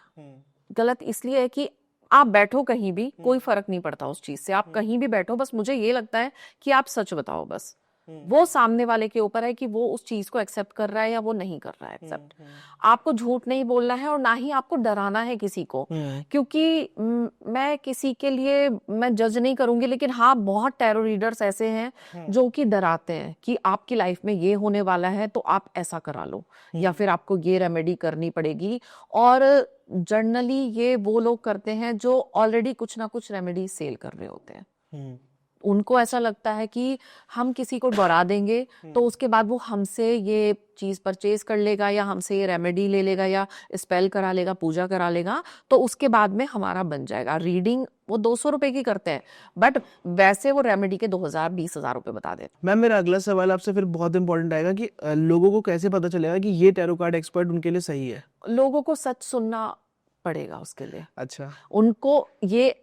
गलत इसलिए है कि आप बैठो कहीं भी, कोई फर्क नहीं पड़ता उस चीज से, आप कहीं भी बैठो, बस मुझे ये लगता है कि आप सच बताओ। बस वो सामने वाले के ऊपर है कि वो उस चीज को एक्सेप्ट कर रहा है या वो नहीं कर रहा है एक्सेप्ट। आपको झूठ नहीं बोलना है और ना ही आपको डराना है किसी को, क्योंकि मैं किसी के लिए मैं जज नहीं करूंगी, लेकिन हाँ बहुत टैरो रीडर्स ऐसे हैं जो कि डराते हैं कि आपकी लाइफ में ये होने वाला है तो आप ऐसा करा लो, या फिर आपको ये रेमेडी करनी पड़ेगी। और जनरली ये वो लोग करते हैं जो ऑलरेडी कुछ ना कुछ रेमेडी सेल कर रहे होते हैं। उनको ऐसा लगता है कि हम किसी को डरा देंगे तो उसके बाद वो हमसे ये चीज परचेज कर लेगा या हमसे ये रेमेडी ले लेगा या स्पेल करा लेगा, पूजा करा लेगा, तो उसके बाद में हमारा बन जाएगा। रीडिंग वो 200 रुपए की करते हैं, बट वैसे वो रेमेडी के 2000-20,000 रुपए बता देते मैम मेरा अगला सवाल आपसे फिर बहुत इंपॉर्टेंट आएगा कि लोगों को कैसे पता चलेगा कि ये टैरो कार्ड एक्सपर्ट उनके लिए सही है। हैं। लोगों को सच सुनना पड़ेगा उसके लिए। अच्छा। उनको ये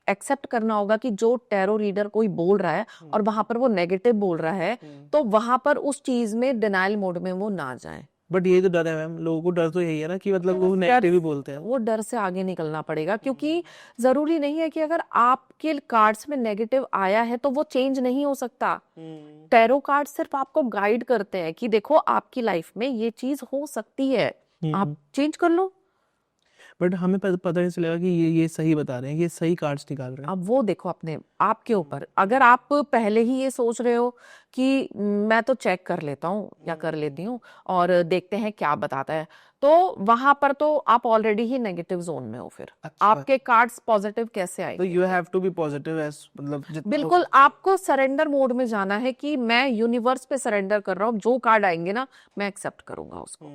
एक्सेप्ट करना होगा कि जो टैरो रीडर कोई बोल रहा है और वहां पर वो नेगेटिव बोल रहा है, तो वहां पर उस चीज में डिनाइल मोड में वो ना जाए। बट ये तो डर है मैम, लोगों को डर तो यही है ना कि मतलब वो नेगेटिव ही बोलते हैं। वो डर से आगे निकलना पड़ेगा, क्योंकि जरूरी नहीं है कि अगर आपके कार्ड्स में नेगेटिव आया है तो वो चेंज नहीं हो सकता। टैरो कार्ड सिर्फ आपको गाइड करते हैं कि देखो आपकी लाइफ में ये चीज हो सकती है, आप चेंज कर लो। बट हमें पता नहीं चलेगा कि ये सही बता रहे हैं, ये सही कार्ड्स निकाल रहे हैं। अब वो देखो अपने आपके ऊपर। अगर आप पहले ही ये सोच रहे हो कि मैं तो चेक कर लेता हूँ या कर लेती हूँ और देखते हैं क्या बताता है, तो वहां पर तो आप ऑलरेडी ही नेगेटिव जोन में हो। फिर अच्छा। आपके कार्ड्स पॉजिटिव कैसे तो आएंगे? You have to be positive as मतलब जितना बिल्कुल, आपको सरेंडर मोड में जाना है कि मैं यूनिवर्स पे सरेंडर कर रहा हूँ, जो कार्ड आएंगे ना मैं एक्सेप्ट करूंगा उसको।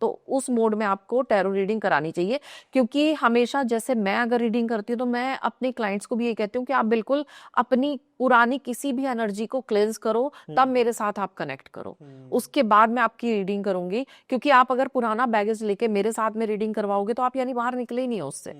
तो उस मोड में आपको टैरो रीडिंग करानी चाहिए, क्योंकि हमेशा जैसे मैं अगर रीडिंग करती हूँ तो मैं अपने क्लाइंट्स को भी ये कहती हूँ कि आप बिल्कुल अपनी पुरानी किसी भी एनर्जी को क्लेंस करो, तब मेरे साथ आप कनेक्ट करो, उसके बाद मैं आपकी रीडिंग करूंगी। क्योंकि आप अगर पुराना बैगेज लेके मेरे साथ में रीडिंग करवाओगे तो आप यानी बाहर निकले ही नहीं हो उससे,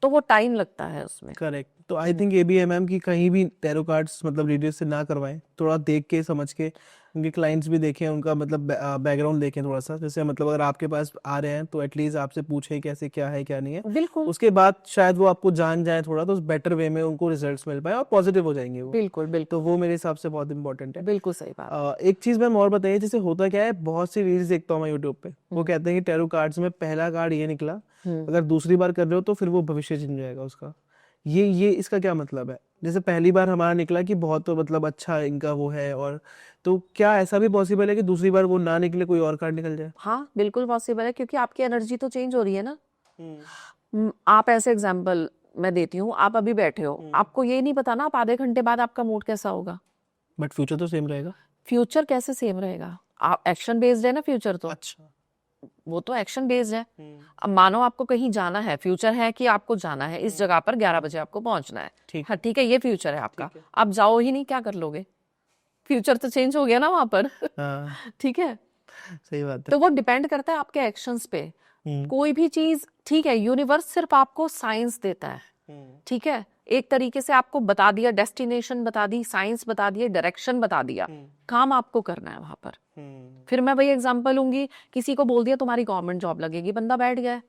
तो वो टाइम लगता है उसमें। करेक्ट। तो आई थिंक ये भी है मैम कि कहीं भी टैरो कार्ड्स मतलब रीडर से ना करवाएं, थोड़ा देख के समझ के, उनके क्लाइंट्स भी देखें, उनका मतलब बैकग्राउंड देखें थोड़ा सा। जैसे मतलब अगर आपके पास आ रहे हैं तो एटलीस्ट आपसे पूछें कैसे क्या है क्या नहीं है, बिल्कुल उसके बाद शायद वो आपको जान जाए थोड़ा, तो उस बेटर वे में उनको रिजल्ट्स मिल पाए और पॉजिटिव हो जाएंगे वो। बिल्कुल बिल्कुल तो वो मेरे हिसाब से बहुत इंपॉर्टेंट है। बिल्कुल सही बात। एक चीज मैम और बताइए, जैसे होता क्या है, बहुत सी रील्स देखता हूँ मैं यूट्यूब पे, वो कहते हैं कि टैरो कार्ड्स में पहला कार्ड ये निकला, अगर दूसरी बार कर रहे हो तो फिर वो भविष्य चिन्ह जाएगा उसका। ये इसका क्या मतलब है? जैसे पहली बार हमारा निकला कि बहुत तो मतलब अच्छा इनका वो है, और तो क्या ऐसा भी पॉसिबल है कि दूसरी बार वो ना निकले, कोई और कार्ड निकल जाए? हाँ बिल्कुल पॉसिबल है, क्योंकि आपकी एनर्जी तो चेंज हो रही है ना। आप ऐसे एग्जाम्पल मैं देती हूँ, आप अभी बैठे हो, आपको ये नहीं पता ना आप आधे घंटे बाद आपका मूड कैसा होगा। बट फ्यूचर तो सेम रहेगा। फ्यूचर कैसे सेम रहेगा? आप एक्शन बेस्ड है ना फ्यूचर, तो अच्छा। वो तो एक्शन बेस्ड है। अब मानो आपको कहीं जाना है, फ्यूचर है कि आपको जाना है इस जगह पर 11 बजे आपको पहुंचना है, ठीक। हाँ ठीक है, ये फ्यूचर है आपका। आप जाओ ही नहीं, क्या कर लोगे? फ्यूचर तो चेंज हो गया ना वहां पर। हाँ ठीक है, सही बात है। तो वो डिपेंड करता है आपके एक्शंस पे। कोई भी चीज, ठीक है, यूनिवर्स सिर्फ आपको साइंस देता है, ठीक है, एक तरीके से आपको बता दिया, डेस्टिनेशन बता दी, साइंस बता दिए, डायरेक्शन बता दिया, काम आपको करना है वहां पर। फिर मैं वही एग्जांपल लूंगी, किसी को बोल दिया तुम्हारी गवर्नमेंट जॉब लगेगी, बंदा बैठ गया है,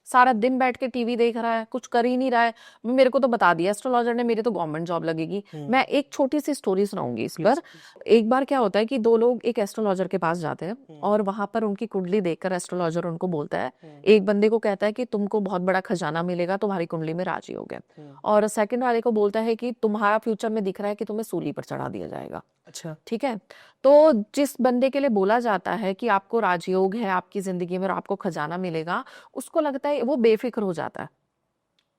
सारा दिन बैठ के टीवी देख रहा है, कुछ कर ही नहीं रहा है, मेरे को तो बता दिया एस्ट्रोलॉजर ने मेरी तो गवर्नमेंट जॉब लगेगी। मैं एक छोटी सी स्टोरी सुनाऊंगी इस पर। एक बार क्या होता है कि दो लोग एक एस्ट्रोलॉजर के पास जाते हैं और वहां पर उनकी कुंडली देखकर एस्ट्रोलॉजर उनको बोलता है, एक बंदे को कहता है कि तुमको बहुत बड़ा खजाना मिलेगा, तुम्हारी कुंडली में राजयोग है, और सेकंड वाले को बोलता है कि तुम्हारा फ्यूचर में दिख रहा है कि तुम्हें सूली पर चढ़ा दिया जाएगा। अच्छा। ठीक है, तो जिस बंदे के लिए बोला जाता है कि आपको राजयोग है आपकी जिंदगी में और आपको खजाना मिलेगा, उसको लगता है, वो बेफिक्र हो जाता है,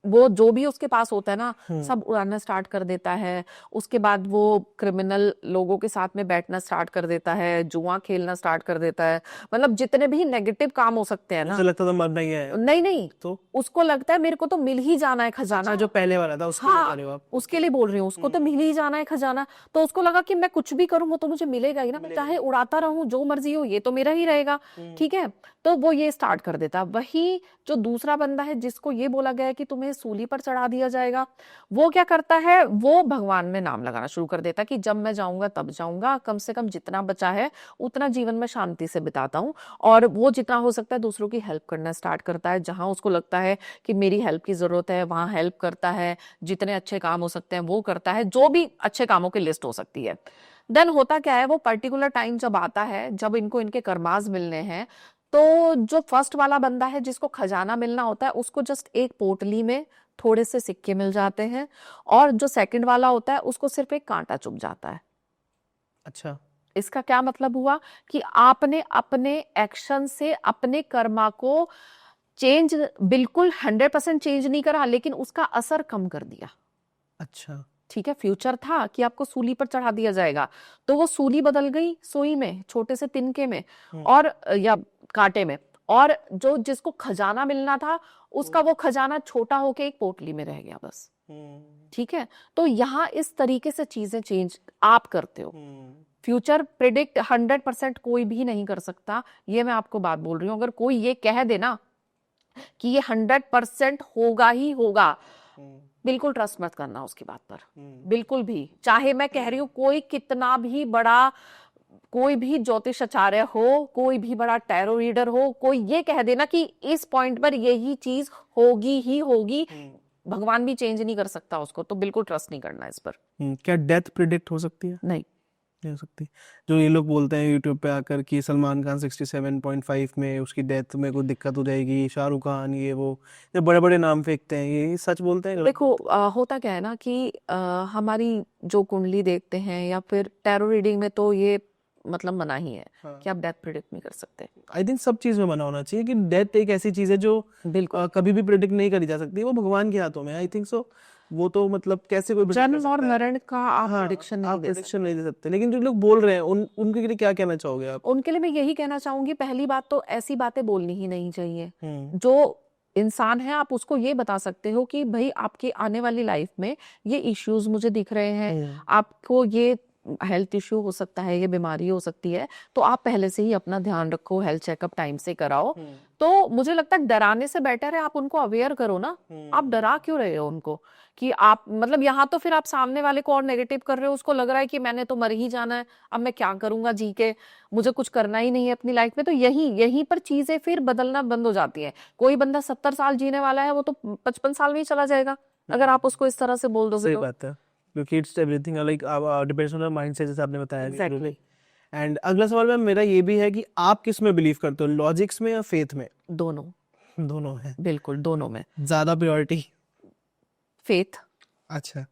वो जो भी उसके पास होता है ना सब उड़ाना स्टार्ट कर देता है। उसके बाद वो क्रिमिनल लोगों के साथ में बैठना स्टार्ट कर देता है, जुआ खेलना स्टार्ट कर देता है, मतलब जितने भी नेगेटिव काम हो सकते हैं ना। मुझे लगता था मरना ही है। नहीं नहीं, तो उसको लगता है मेरे को तो मिल ही जाना है खजाना। जो पहले वाला था उसके हाँ, बता रहे हो आप? उसके लिए बोल रही हूँ, उसको तो मिल ही जाना है खजाना, तो उसको लगा कि मैं कुछ भी करूं वो तो मुझे मिलेगा ही ना, मैं चाहे उड़ाता रहूं जो मर्जी हो, ये तो मेरा ही रहेगा। ठीक है, तो वो ये स्टार्ट कर देता। वही जो दूसरा बंदा है जिसको ये बोला गया है कि तुम्हें सूली पर चढ़ा दिया जाएगा, वो क्या करता है, वो भगवान में नाम लगाना शुरू कर देता कि जब मैं जाऊंगा तब जाऊंगा, कम से कम जितना बचा है उतना जीवन में शांति से बिताता हूँ, और वो जितना हो सकता है दूसरों की हेल्प करना स्टार्ट करता है। जहां उसको लगता है कि मेरी हेल्प की जरूरत है वहां हेल्प करता है, जितने अच्छे काम हो सकते हैं वो करता है, जो भी अच्छे कामों की लिस्ट हो सकती है। देन होता क्या है, वो पर्टिकुलर टाइम जब आता है, जब इनको इनके कर्माज मिलने हैं, तो जो फर्स्ट वाला बंदा है जिसको खजाना मिलना होता है, उसको जस्ट एक पोटली में थोड़े से सिक्के मिल जाते हैं, और जो सेकंड वाला होता है उसको सिर्फ एक कांटा चुभ जाता है। अच्छा। इसका क्या मतलब हुआ कि आपने अपने एक्शन से अपने कर्मा को चेंज, बिल्कुल 100% चेंज नहीं करा, लेकिन उसका असर कम कर दिया। अच्छा। ठीक है, फ्यूचर था कि आपको सूली पर चढ़ा दिया जाएगा, तो वो सूली बदल गई सुई में, छोटे से तिनके में, और या कांटे में, और जो जिसको खजाना मिलना था उसका वो खजाना छोटा होके एक पोटली में रह गया बस। ठीक है, तो यहाँ इस तरीके से चीजें चेंज आप करते हो। फ्यूचर प्रिडिक्ट 100% कोई भी नहीं कर सकता, ये मैं आपको बात बोल रही हूँ। अगर कोई ये कह देना कि ये 100% होगा ही होगा, बिल्कुल ट्रस्ट मत करना उसकी बात पर, बिल्कुल भी। चाहे मैं कह रही हूँ कोई कितना भी बड़ा, कोई भी ज्योतिष आचार्य हो, कोई भी बड़ा टैरो रीडर हो, कोई ये कह देना कि इस पॉइंट पर यही चीज होगी ही होगी, भगवान भी चेंज नहीं कर सकता उसको, तो बिल्कुल ट्रस्ट नहीं करना इस पर। क्या डेथ प्रिडिक्ट हो सकती है? नहीं नहीं हो सकती। जो ये लोग बोलते हैं यूट्यूब पे आकर कि सलमान खान 67.5 में उसकी डेथ में कोई दिक्कत हो जाएगी, शाहरुख खान ये वो, ये बड़े बड़े नाम फेंकते हैं, ये सच बोलते हैं गलत देखो, बोलते हैं? होता क्या है ना कि हमारी जो कुंडली देखते हैं या फिर टैरो रीडिंग में तो ये मतलब मना ही है हाँ। कि आप डेथ प्रिडिक्ट नहीं कर सकते। आई थिंक सब चीज में मना होना चाहिए कि डेथ एक ऐसी चीज है जो बिल्कुल, कभी भी प्रिडिक्ट नहीं करी जा सकती, वो भगवान के हाथों में। आई थिंक सो, वो तो मतलब कैसे कोई predict कर जन्म और सकता है? मरण का आप हाँ, प्रिडिक्शन नहीं आप दे सकते। प्रिडिक्शन नहीं दे सकते, लेकिन जो लोग बोल रहे हैं उनके लिए क्या कहना चाहोगे आप? उनके लिए मैं यही कहना चाहूंगी, पहली बात तो ऐसी बातें बोलनी ही नहीं चाहिए। हम्म जो इंसान है आप उसको ये बता सकते हो कि भाई आपकी आने वाली लाइफ में ये इश्यूज मुझे दिख रहे हैं, आपको ये हेल्थ इश्यू हो सकता है, ये बीमारी हो सकती है, तो आप पहले से ही अपना ध्यान रखो, हेल्थ चेकअप टाइम से कराओ। तो मुझे लगता है डराने से बेटर है आप उनको अवेयर करो ना। आप डरा क्यों रहे हो उनको कि आप मतलब यहाँ तो फिर आप सामने वाले को और नेगेटिव कर रहे हो, उसको लग रहा है कि मैंने तो मर ही जाना है, अब मैं क्या करूंगा जी के, मुझे कुछ करना ही नहीं है अपनी लाइफ में। तो यहीं पर चीजें फिर बदलना बंद हो जाती हैं। कोई बंदा 70 साल जीने वाला है, वो तो 55 साल में ही चला जाएगा अगर आप उसको इस तरह से बोल दोगे सही तो। बात है, क्योंकि it's everything like depends on the mindset, जैसे आपने बताया। Exactly. एंड अगला सवाल मैम मेरा ये भी है कि आप किस में बिलीव करते हो, लॉजिक्स में या फेथ में? दोनों, दोनों है, बिल्कुल दोनों में। ज्यादा प्रायोरिटी? फेथ, अच्छा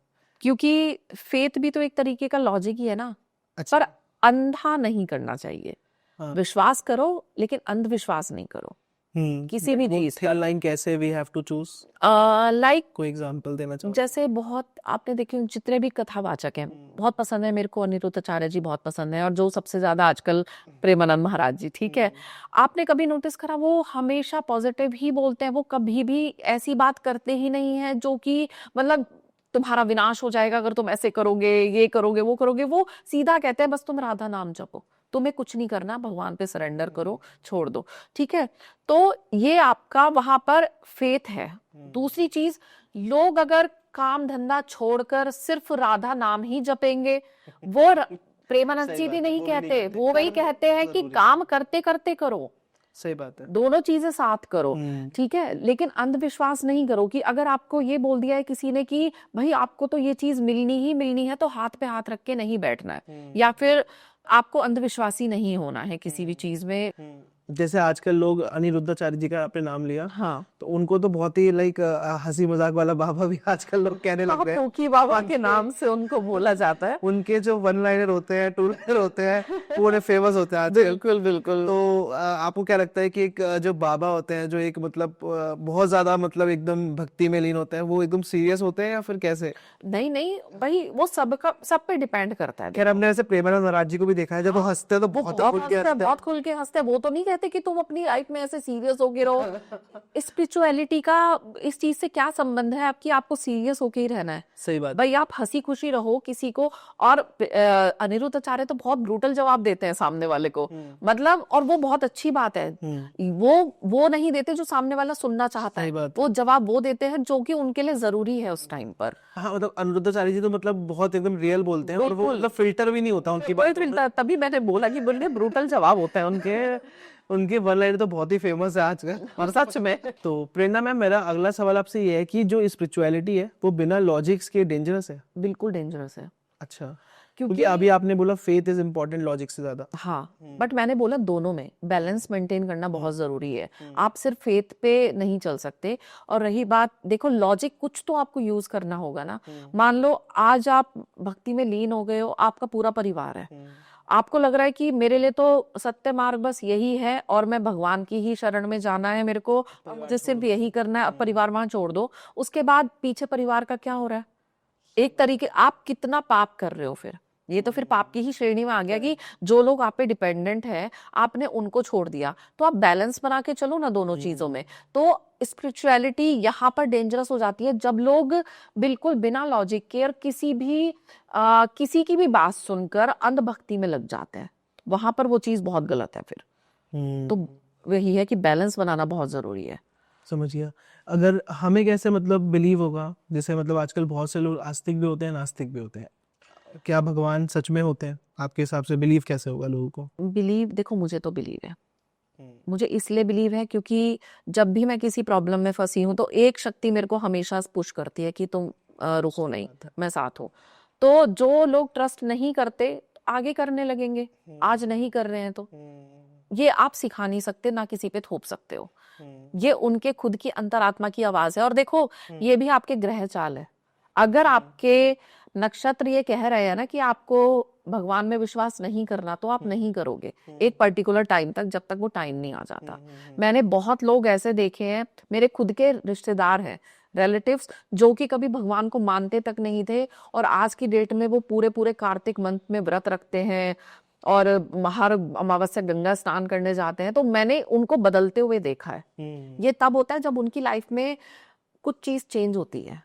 क्योंकि फेथ भी तो एक तरीके का लॉजिक ही है ना, अच्छा। पर अंधा नहीं करना चाहिए। हाँ। विश्वास करो लेकिन अंधविश्वास नहीं करो किसी भी चीज थिन लाइन कैसे वी हैव टू चूज? पर। लाइक कोई एग्जांपल देना चाहो? जैसे बहुत आपने देखे जितने भी कथावाचक हैं, बहुत पसंद है मेरे को, अनिरुद्ध आचार्य जी बहुत पसंद है, और जो सबसे ज्यादा आजकल प्रेमानंद महाराज जी। ठीक है, आपने कभी नोटिस करा वो हमेशा पॉजिटिव ही बोलते हैं, वो कभी भी ऐसी बात करते ही नहीं है जो कि मतलब तुम्हारा विनाश हो जाएगा अगर तुम ऐसे करोगे, ये करोगे, वो करोगे। वो सीधा कहते हैं बस तुम राधा नाम जपो, तुम्हें कुछ नहीं करना, भगवान पे सरेंडर करो, छोड़ दो। ठीक है, तो ये आपका वहां पर फेथ है। दूसरी चीज, लोग अगर काम धंधा छोड़कर सिर्फ राधा नाम ही जपेंगे, वो प्रेमानंद जी भी नहीं कहते, वो वही कहते हैं कि काम करते करते करो, सही बात है। दोनों चीजें साथ करो। ठीक है, लेकिन अंधविश्वास नहीं करो कि अगर आपको ये बोल दिया है किसी ने कि भाई आपको तो ये चीज मिलनी ही मिलनी है, तो हाथ पे हाथ रख के नहीं बैठना है, या फिर आपको अंधविश्वासी नहीं होना है किसी भी चीज में। जैसे आजकल लोग अनिरुद्धाचार्य जी का आपने नाम लिया, हाँ, तो उनको तो बहुत ही लाइक हंसी मजाक वाला बाबा भी आजकल लोग कहने लग रहे हैं। टोकी बाबा के नाम से उनको बोला जाता है। उनके जो वन लाइनर होते हैं, टू लाइनर होते हैं, पूरे फेमस होते हैं आजकल। बिल्कुल बिल्कुल। तो आपको क्या लगता है कि एक जो बाबा होते हैं, जो एक मतलब बहुत ज्यादा मतलब एकदम भक्ति में लीन होते हैं, वो एकदम सीरियस होते हैं या फिर कैसे? नहीं नहीं भाई, वो सब पे डिपेंड करता है। खैर हमने ऐसे प्रेमानंद महाराज जी को भी देखा है, जब वो हंसते हैं तो बहुत खुल के हंसते हैं। बहुत खुल के हंसते हैं। वो तो नहीं कहते कि तुम अपनी लाइफ में ऐसे सीरियस होके रहो। स्पिरिचुअलिटी का इस चीज से क्या संबंध है आपकी, आपको सीरियस होके ही रहना है। सही बात। भाई आप हंसी खुशी रहो किसी को। और अनिरुद्ध आचार्य तो बहुत ब्रूटल जवाब देते हैं सामने वाले को, मतलब, और वो बहुत अच्छी बात है। वो नहीं देते जो सामने वाला सुनना चाहता है, वो जवाब वो देते हैं जो कि उनके लिए जरूरी है उस टाइम पर। हाँ, मतलब अनिरुद्धाचार्य जी तो मतलब बहुत एकदम रियल बोलते हैं, और वो मतलब फिल्टर भी नहीं होता उनकी बात में। तभी मैंने बोला कि बोलिए ब्रूटल जवाब होता है उनके वन लाइनर तो बहुत ही फेमस है आजकल, और सच में। तो प्रेरणा मैम, मेरा अगला सवाल आपसे ये है कि जो स्पिरिचुअलिटी है वो बिना लॉजिक्स के डेंजरस है? बिल्कुल डेंजरस है। अच्छा, क्योंकि अभी आपने बोला फेथ इज इम्पोर्टेंट लॉजिक से ज्यादा। हाँ, बट मैंने बोला दोनों में बैलेंस मेंटेन करना बहुत जरूरी है। आप सिर्फ फेथ पे नहीं चल सकते। और रही बात, देखो लॉजिक कुछ तो आपको यूज करना होगा ना। मान लो आज आप भक्ति में लीन हो गए हो, आपका पूरा परिवार है, आपको लग रहा है कि मेरे लिए तो सत्य मार्ग बस यही है और मैं भगवान की ही शरण में जाना है मेरे को, मुझे सिर्फ यही करना है, अब परिवार वहां छोड़ दो। उसके बाद पीछे परिवार का क्या हो रहा है? एक तरीके आप कितना पाप कर रहे हो फिर, ये तो फिर पाप की ही श्रेणी में आ गया कि जो लोग आप पे डिपेंडेंट है आपने उनको छोड़ दिया। तो आप बैलेंस बना के चलो ना दोनों चीजों में। तो स्पिरिचुअलिटी यहाँ पर डेंजरस हो जाती है जब लोग बिल्कुल बिना लॉजिक के और किसी की भी बात सुनकर अंधभक्ति में लग जाते हैं, वहां पर वो चीज बहुत गलत है फिर। तो वही है कि बैलेंस बनाना बहुत जरूरी है। समझ गया। अगर हमें कैसे मतलब बिलीव होगा, जैसे मतलब आजकल बहुत से लोग आस्तिक भी होते हैं, नास्तिक भी होते हैं, क्या भगवान सच में होते हैं? आपके हिसाब से बिलीव कैसे होगा लोगों को? बिलीव, देखो मुझे तो बिलीव है। मुझे इसलिए बिलीव है क्योंकि जब भी मैं किसी प्रॉब्लम में फंसी हूँ तो एक शक्ति मेरे को हमेशा पुश करती है कि तुम रुको नहीं, मैं साथ हूँ। तो जो लोग ट्रस्ट नहीं करते आगे करने लगेंगे, आज नहीं कर रहे हैं तो ये आप सिखा नहीं सकते, ना किसी पे थोप सकते हो। ये उनके खुद की अंतरात्मा की आवाज है। और देखो ये भी आपके ग्रह चाल है। अगर आपके नक्षत्र ये कह रहे हैं ना कि आपको भगवान में विश्वास नहीं करना, तो आप नहीं करोगे एक पर्टिकुलर टाइम तक, जब तक वो टाइम नहीं आ जाता। मैंने बहुत लोग ऐसे देखे हैं, मेरे खुद के रिश्तेदार हैं, रिलेटिव्स, जो कि कभी भगवान को मानते तक नहीं थे और आज की डेट में वो पूरे पूरे कार्तिक मंथ में व्रत रखते हैं और हर अमावस्या गंगा स्नान करने जाते हैं। तो मैंने उनको बदलते हुए देखा है। ये तब होता है जब उनकी लाइफ में कुछ चीज चेंज होती है।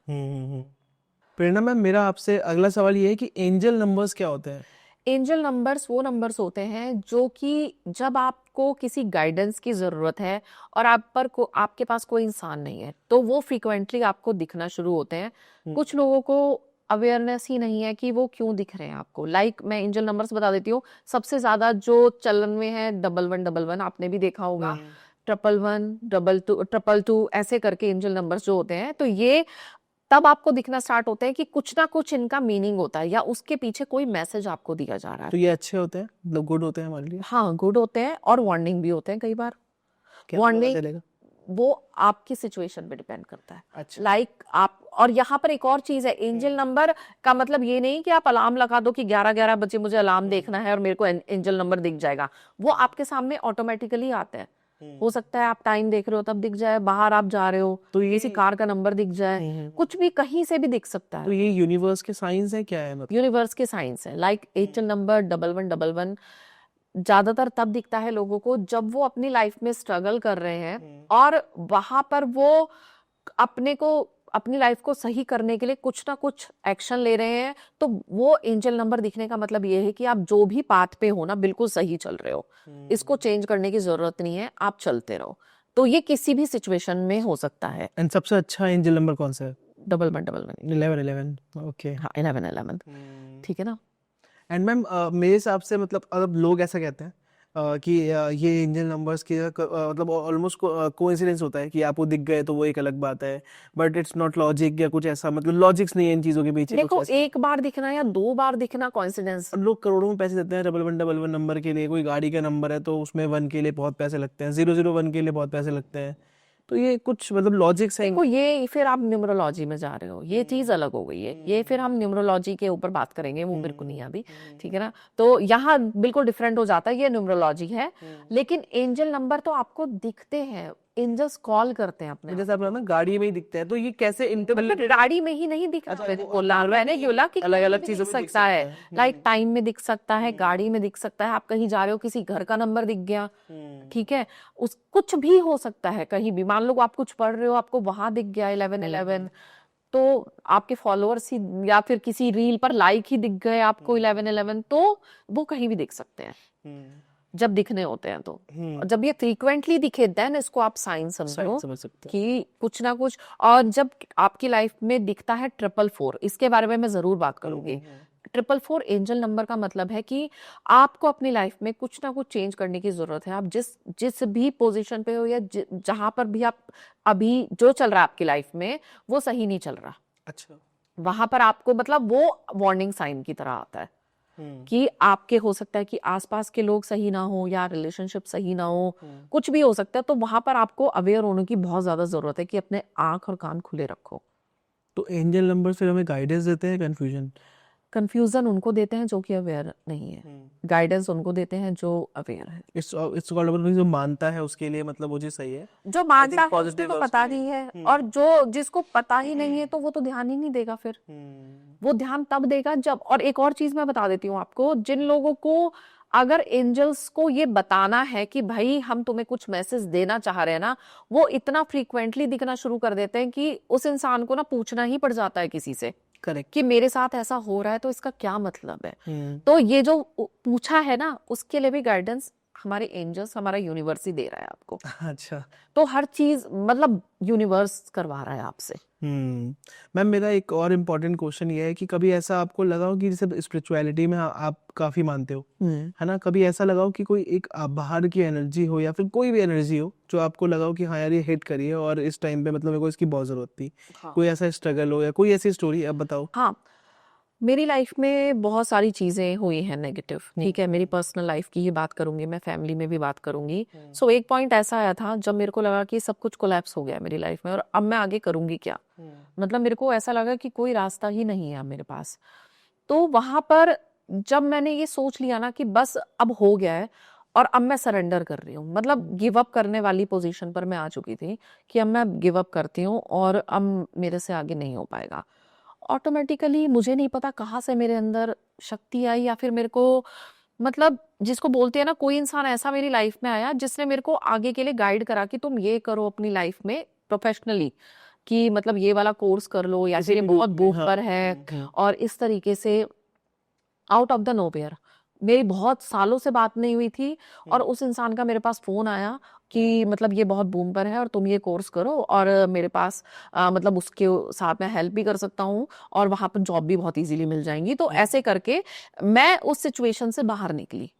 प्रेरणा मैम, मेरा आपसे अगला सवाल ये है कि एंजल नंबर्स क्या होते हैं? एंजल नंबर्स वो नंबर्स होते हैं जो कि जब आपको किसी गाइडेंस की जरूरत है और आपके पास कोई इंसान नहीं है, तो वो फ्रीक्वेंटली आपको दिखना शुरू होते हैं। कुछ लोगों को अवेयरनेस ही नहीं है कि वो क्यों दिख रहे हैं आपको। लाइक मैं एंजल नंबर्स बता देती हूँ। सबसे ज्यादा जो चलन में है 1111, आपने भी देखा होगा, 111, 222 ऐसे करके एंजल नंबर्स जो होते हैं, तो ये तब आपको दिखना स्टार्ट होते हैं कि कुछ ना कुछ इनका मीनिंग होता है या उसके पीछे कोई मैसेज आपको दिया जा रहा है। तो ये अच्छे होते हैं, मतलब गुड होते हैं हमारे लिए? हाँ, गुड होते हैं और वार्निंग भी होते हैं कई बार। क्या पता वार्निंग चलेगा? वो आपकी सिचुएशन पे डिपेंड करता है। अच्छा। लाइक आप, और यहाँ पर एक और चीज है, एंजल नंबर का मतलब ये नहीं कि आप अलार्म लगा दो कि 11-11 बजे मुझे अलार्म देखना है और मेरे को एंजल नंबर दिख जाएगा। वो आपके सामने ऑटोमेटिकली आते हैं। हो सकता है आप टाइम देख रहे हो तब दिख जाए, बाहर आप जा रहे हो तो किसी कार का नंबर दिख जाए, कुछ भी कहीं से भी दिख सकता है। तो ये यूनिवर्स के साइंस है, क्या है मतलब? यूनिवर्स के साइंस है। लाइक एंजल नंबर 1111 ज्यादातर तब दिखता है लोगों को जब वो अपनी लाइफ में स्ट्रगल कर रहे हैं और वहां पर वो अपनी लाइफ को सही करने के लिए कुछ ना कुछ एक्शन ले रहे हैं। तो वो एंजल नंबर दिखने का मतलब ये है कि आप जो भी पाथ पे हो ना, बिल्कुल सही चल रहे हो, इसको चेंज करने की जरूरत नहीं है, आप चलते रहो। तो ये किसी भी सिचुएशन में हो सकता है। एंड सबसे अच्छा एंजल नंबर कौन सा है? 1111। 1111। ओके। हाँ, 1111। ठीक है ना। एंड मैम, मेरे हिसाब से मतलब अब लोग ऐसा कहते हैं कि ये एंजल नंबर्स की मतलब ऑलमोस्ट कोइंसिडेंस होता है कि आपको दिख गए तो वो एक अलग बात है, बट इट्स नॉट लॉजिक या कुछ ऐसा, मतलब लॉजिक्स नहीं है इन चीजों के पीछे। देखो, कुछ ऐसा। एक बार दिखना या 2 बार दिखना कोइंसिडेंस। लोग करोड़ों में पैसे देते हैं 1111 नंबर के लिए। कोई गाड़ी का नंबर है तो उसमें 1 के लिए बहुत पैसे लगते हैं, 001 के लिए बहुत पैसे लगते हैं। तो ये कुछ मतलब लॉजिक्स है? देखो, ये फिर आप न्यूमरोलॉजी में जा रहे हो, ये चीज अलग हो गई है। ये फिर हम न्यूमरोलॉजी के ऊपर बात करेंगे, वो मेरे को नहीं अभी, ठीक है ना। तो यहाँ बिल्कुल डिफरेंट हो जाता है, ये न्यूमरोलॉजी है। लेकिन एंजल नंबर तो आपको दिखते हैं, एंजल्स कॉल करते हैं अपने। जैसे आपने ना गाड़ी में ही दिखता है, तो ये कैसे मतलब गाड़ी में ही नहीं दिखता। मैंने बोला कि अलग-अलग चीजों चीजों में में दिख सकता है। लाइक टाइम में दिख सकता है, गाड़ी में दिख सकता है, आप कहीं जा रहे हो किसी घर का नंबर दिख गया, ठीक है, उस कुछ भी हो सकता है। कहीं भी मान लो आप कुछ पढ़ रहे हो, आपको वहां दिख गया 1111, तो आपके फॉलोअर्स ही या फिर किसी रील पर लाइक ही दिख गए आपको 1111, तो वो कहीं भी दिख सकते हैं जब दिखने होते हैं। तो और जब ये फ्रीक्वेंटली दिखे, देन इसको आप साइन समझो समझ सकते हैं। कि कुछ ना कुछ। और जब आपकी लाइफ में दिखता है 444, इसके बारे में मैं जरूर बात करूंगी। 444 एंजल नंबर का मतलब है कि आपको अपनी लाइफ में कुछ ना कुछ चेंज करने की जरूरत है। आप जिस भी पोजीशन पे हो या जहां पर भी आप अभी जो चल रहा है आपकी लाइफ में वो सही नहीं चल रहा, अच्छा। वहां पर आपको मतलब वो वार्निंग साइन की तरह आता है कि आपके हो सकता है कि आसपास के लोग सही ना हो या रिलेशनशिप सही ना हो, कुछ भी हो सकता है। तो वहां पर आपको अवेयर होने की बहुत ज्यादा जरूरत है कि अपने आंख और कान खुले रखो। तो एंजल नंबर फिर हमें गाइडेंस देते हैं, कंफ्यूजन? कंफ्यूजन उनको देते हैं जो कि अवेयर नहीं है, गाइडेंस उनको देते हैं जो अवेयर है। इट्स कॉल्ड जो मानता है उसके लिए मतलब वो चीज सही है। जो मानता है उसको positive तो है पता उसके नहीं है, और जो जिसको पता ही नहीं है तो वो तो ध्यान ही नहीं देगा फिर। वो ध्यान तब देगा जब, और एक और चीज मैं बता देती हूँ आपको, जिन लोगों को अगर एंजल्स को ये बताना है कि भाई हम तुम्हें कुछ मैसेज देना चाह रहे हैं ना, वो इतना फ्रीक्वेंटली दिखना शुरू कर देते हैं कि उस इंसान को ना पूछना ही पड़ जाता है किसी से करेक्ट। कि मेरे साथ ऐसा हो रहा है तो इसका क्या मतलब है। तो ये जो पूछा है ना, उसके लिए भी गाइडेंस हमारे एंजल्स, हमारा यूनिवर्स ही दे रहा है आपको। अच्छा। तो हर चीज मतलब यूनिवर्स करवा रहा है आपसे। मैम मेरा एक और इम्पोर्टेंट क्वेश्चन ये है कि कभी ऐसा आपको लगा हो कि जैसे स्पिरिचुअलिटी में आप काफी मानते हो, है ना, कभी ऐसा लगा हो कि कोई एक बाहर की एनर्जी हो या फिर कोई भी एनर्जी हो जो आपको लगा हो कि हाँ यार ये हिट करी है और इस टाइम पे मतलब मेरे को इसकी बहुत जरूरत थी, कोई ऐसा स्ट्रगल हो या कोई ऐसी स्टोरी अब बताओ। हाँ, मेरी लाइफ में बहुत सारी चीजें हुई हैं नेगेटिव, ठीक है। मेरी पर्सनल लाइफ की ही बात करूंगी, मैं फैमिली में भी बात करूंगी। सो एक पॉइंट ऐसा आया था जब मेरे को लगा कि सब कुछ कोलैप्स हो गया मेरी लाइफ में और अब मैं आगे करूंगी क्या। मतलब मेरे को ऐसा लगा कि कोई रास्ता ही नहीं है अब मेरे पास। तो वहां पर जब मैंने ये सोच लिया ना कि बस अब हो गया है और अब मैं सरेंडर कर रही हूँ, मतलब गिव अप करने वाली पोजीशन पर मैं आ चुकी थी कि अब मैं गिव अप करती हूँ और अब मेरे से आगे नहीं हो पाएगा। ऑटोमेटिकली मुझे नहीं पता कहाँ से मेरे अंदर शक्ति आई, या फिर मेरे को मतलब जिसको बोलते हैं ना, कोई इंसान ऐसा मेरी लाइफ में आया जिसने मेरे को आगे के लिए गाइड करा कि तुम ये करो अपनी लाइफ में प्रोफेशनली, कि मतलब ये वाला कोर्स कर लो या फिर ये बहुत बुक पर है। और इस तरीके से आउट ऑफ द नोवेयर, मेरी बहुत सालों से बात नहीं हुई थी और उस इंसान का मेरे पास फोन आया कि मतलब ये बहुत बूम पर है और तुम ये कोर्स करो, और मेरे पास मतलब उसके साथ मैं हेल्प भी कर सकता हूँ और वहां पर जॉब भी बहुत इजीली मिल जाएंगी। तो ऐसे करके मैं उस सिचुएशन से बाहर निकली,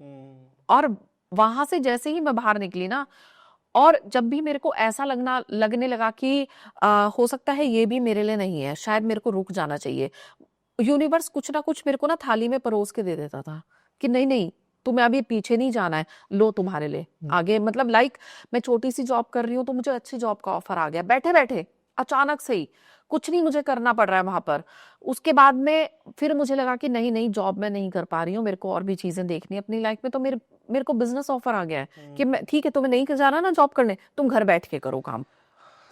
और वहां से जैसे ही मैं बाहर निकली ना, और जब भी मेरे को ऐसा लगने लगा कि हो सकता है ये भी मेरे लिए नहीं है, शायद मेरे को रुक जाना चाहिए, यूनिवर्स कुछ ना कुछ मेरे को ना थाली में परोस के दे देता था कि नहीं नहीं, तुम्हें अभी पीछे नहीं जाना है, लो तुम्हारे लिए आगे। मतलब लाइक मैं छोटी सी जॉब कर रही हूँ तो मुझे अच्छी जॉब का ऑफर आ गया बैठे बैठे, अचानक से ही, कुछ नहीं मुझे करना पड़ रहा है वहां पर। उसके बाद में फिर मुझे लगा कि नहीं नहीं, जॉब मैं नहीं कर पा रही हूँ, मेरे को और भी चीजें देखनी है अपनी लाइफ में। तो मेरे को बिजनेस ऑफर आ गया है कि मैं, ठीक है तुम्हें नहीं जाना ना जॉब करने, तुम घर बैठ के करो काम।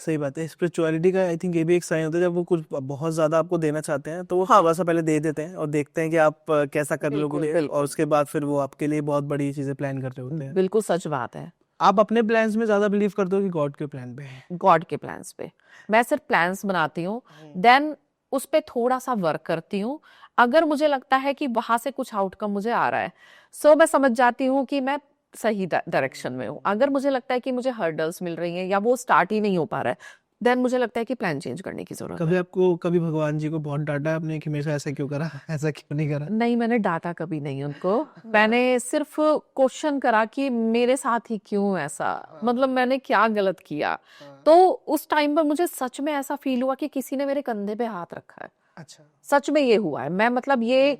सही बात है। स्पिरिचुअलिटी का आई थिंक ये भी एक साइन होता है, जब वो कुछ बहुत ज्यादा आपको देना चाहते हैं तो वो थोड़ा सा पहले दे देते हैं और देखते हैं कि आप कैसा कर लोगे, और उसके बाद फिर वो आपके लिए बहुत बड़ी चीजें प्लान कर रहे होते हैं। बिल्कुल सच बात है। आप अपने प्लान्स में ज्यादा बिलीव करते हो कि गॉड के प्लान पे? गॉड के प्लान्स पे मैं सिर्फ प्लान्स बनाती हूँ, देन उस पे थोड़ा सा वर्क करती हूँ। अगर मुझे लगता है कि वहां से कुछ आउटकम मुझे आ रहा है, सो मैं समझ जाती हूँ कि मैं सही डायरेक्शन में हूँ। अगर मुझे लगता है कि मुझे हर्डल्स मिल रही हैं या वो स्टार्ट ही नहीं हो पा रहा है, देन मुझे लगता है कि प्लान चेंज करने की जरूरत है। कभी भगवान जी को बहुत डांटा है आपने कि मेरे साथ ऐसा क्यों करा, ऐसा क्यों नहीं करा? नहीं, मैंने डांटा कभी नहीं उनको। मैंने सिर्फ क्वेश्चन करा कि मेरे साथ ही क्यों ऐसा, मतलब मैंने क्या गलत किया। तो उस टाइम पर मुझे सच में ऐसा फील हुआ कि किसी ने मेरे कंधे पे हाथ रखा है। अच्छा। सच में ये हुआ है। मैं मतलब ये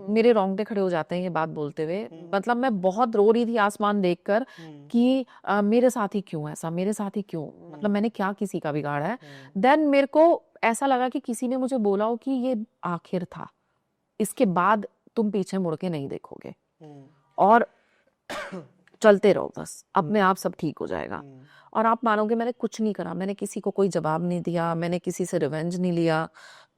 मेरे रोंगटे खड़े हो जाते हैं ये बात बोलते हुए। मतलब मैं बहुत रो रही थी आसमान देखकर कि मेरे साथ ही क्यों ऐसा, मेरे साथ ही क्यों, मतलब मैंने क्या किसी का बिगाड़ा है। देन मेरे को ऐसा लगा कि किसी ने मुझे बोला हो कि ये आखिर था, इसके बाद तुम पीछे मुड़ के नहीं देखोगे और चलते रहो, बस अपने आप सब ठीक हो जाएगा। और आप मानोगे मैंने कुछ नहीं करा, मैंने किसी को कोई जवाब नहीं दिया, मैंने किसी से रिवेंज नहीं लिया,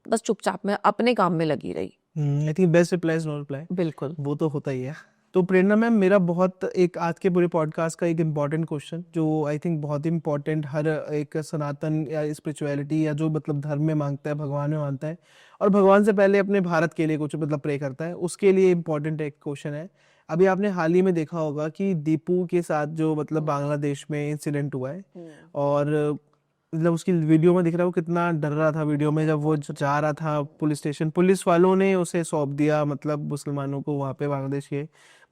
बस चुपचाप मैं अपने काम में लगी रही। I think best reply is no reply. बिल्कुल, वो तो होता ही है। तो प्रेरणा मैम, मेरा बहुत एक आज के पूरे पॉडकास्ट का एक इम्पॉर्टेंट क्वेश्चन जो आई थिंक बहुत ही इम्पॉर्टेंट हर एक सनातन या स्पिरिचुअलिटी या जो मतलब धर्म में मांगता है, भगवान में मानता है और भगवान से पहले अपने भारत के लिए कुछ मतलब प्रे करता है, उसके लिए इम्पॉर्टेंट एक क्वेश्चन है। अभी आपने हाल ही में देखा होगा कि दीपू के साथ जो मतलब बांग्लादेश में इंसिडेंट हुआ है, और मतलब उसकी वीडियो में दिख रहा है वो कितना डर रहा था वीडियो में, जब वो जा रहा था पुलिस स्टेशन, पुलिस वालों ने उसे सौंप दिया मतलब मुसलमानों को, वहाँ पे बांग्लादेश के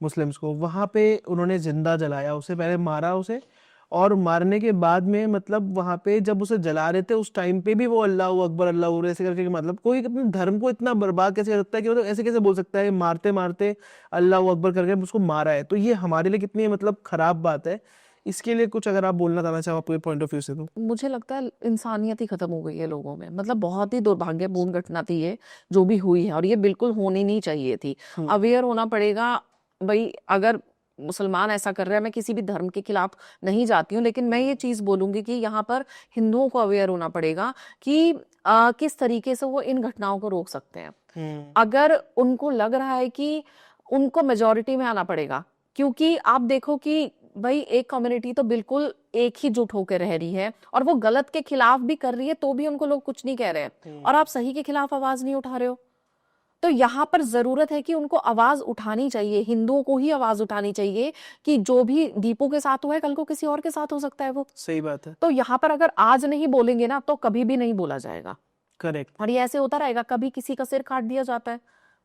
मुस्लिम्स को, वहाँ पे उन्होंने जिंदा जलाया उसे, पहले मारा उसे, और मारने के बाद में मतलब वहाँ पे जब उसे जला रहे थे उस टाइम पे भी वो अल्लाह अकबर अल्लाह अकबर ऐसे करके, मतलब कोई अपने धर्म को इतना बर्बाद कैसे कर सकता है कि मतलब ऐसे कैसे बोल सकता है, मारते मारते अल्लाह अकबर करके उसको मारा है। तो ये हमारे लिए कितनी मतलब खराब बात है। इसके लिए कुछ अगर आप बोलना चाहना चाहो अपने पॉइंट ऑफ व्यू से तो? मुझे लगता है इंसानियत ही खत्म हो गई है लोगों में। मतलब बहुत ही दुर्भाग्यपूर्ण घटना थी ये जो भी हुई है, और ये बिल्कुल होनी नहीं चाहिए थी। अवेयर होना पड़ेगा भाई। अगर मुसलमान ऐसा कर रहे हैं, मैं किसी भी धर्म के खिलाफ नहीं जाती हूँ, लेकिन मैं ये चीज बोलूंगी कि यहाँ पर हिंदुओं को अवेयर होना पड़ेगा कि किस तरीके से वो इन घटनाओं को रोक सकते हैं। अगर उनको लग रहा है कि उनको मेजोरिटी में आना पड़ेगा, क्योंकि आप देखो कि भाई एक कम्युनिटी तो बिल्कुल एक ही जुट होकर रह रही है और वो गलत के खिलाफ भी कर रही है, तो भी उनको लोग कुछ नहीं कह रहे हैं, और आप सही के खिलाफ आवाज नहीं उठा रहे हो। तो यहाँ पर जरूरत है कि उनको आवाज उठानी चाहिए, हिंदुओं को ही आवाज उठानी चाहिए कि जो भी दीपू के साथ हुआ है कल को किसी और के साथ हो सकता है वो। सही बात है। तो यहाँ पर अगर आज नहीं बोलेंगे ना तो कभी भी नहीं बोला जाएगा। करेक्ट। और ये ऐसे होता रहेगा, कभी किसी का सिर काट दिया जाता है,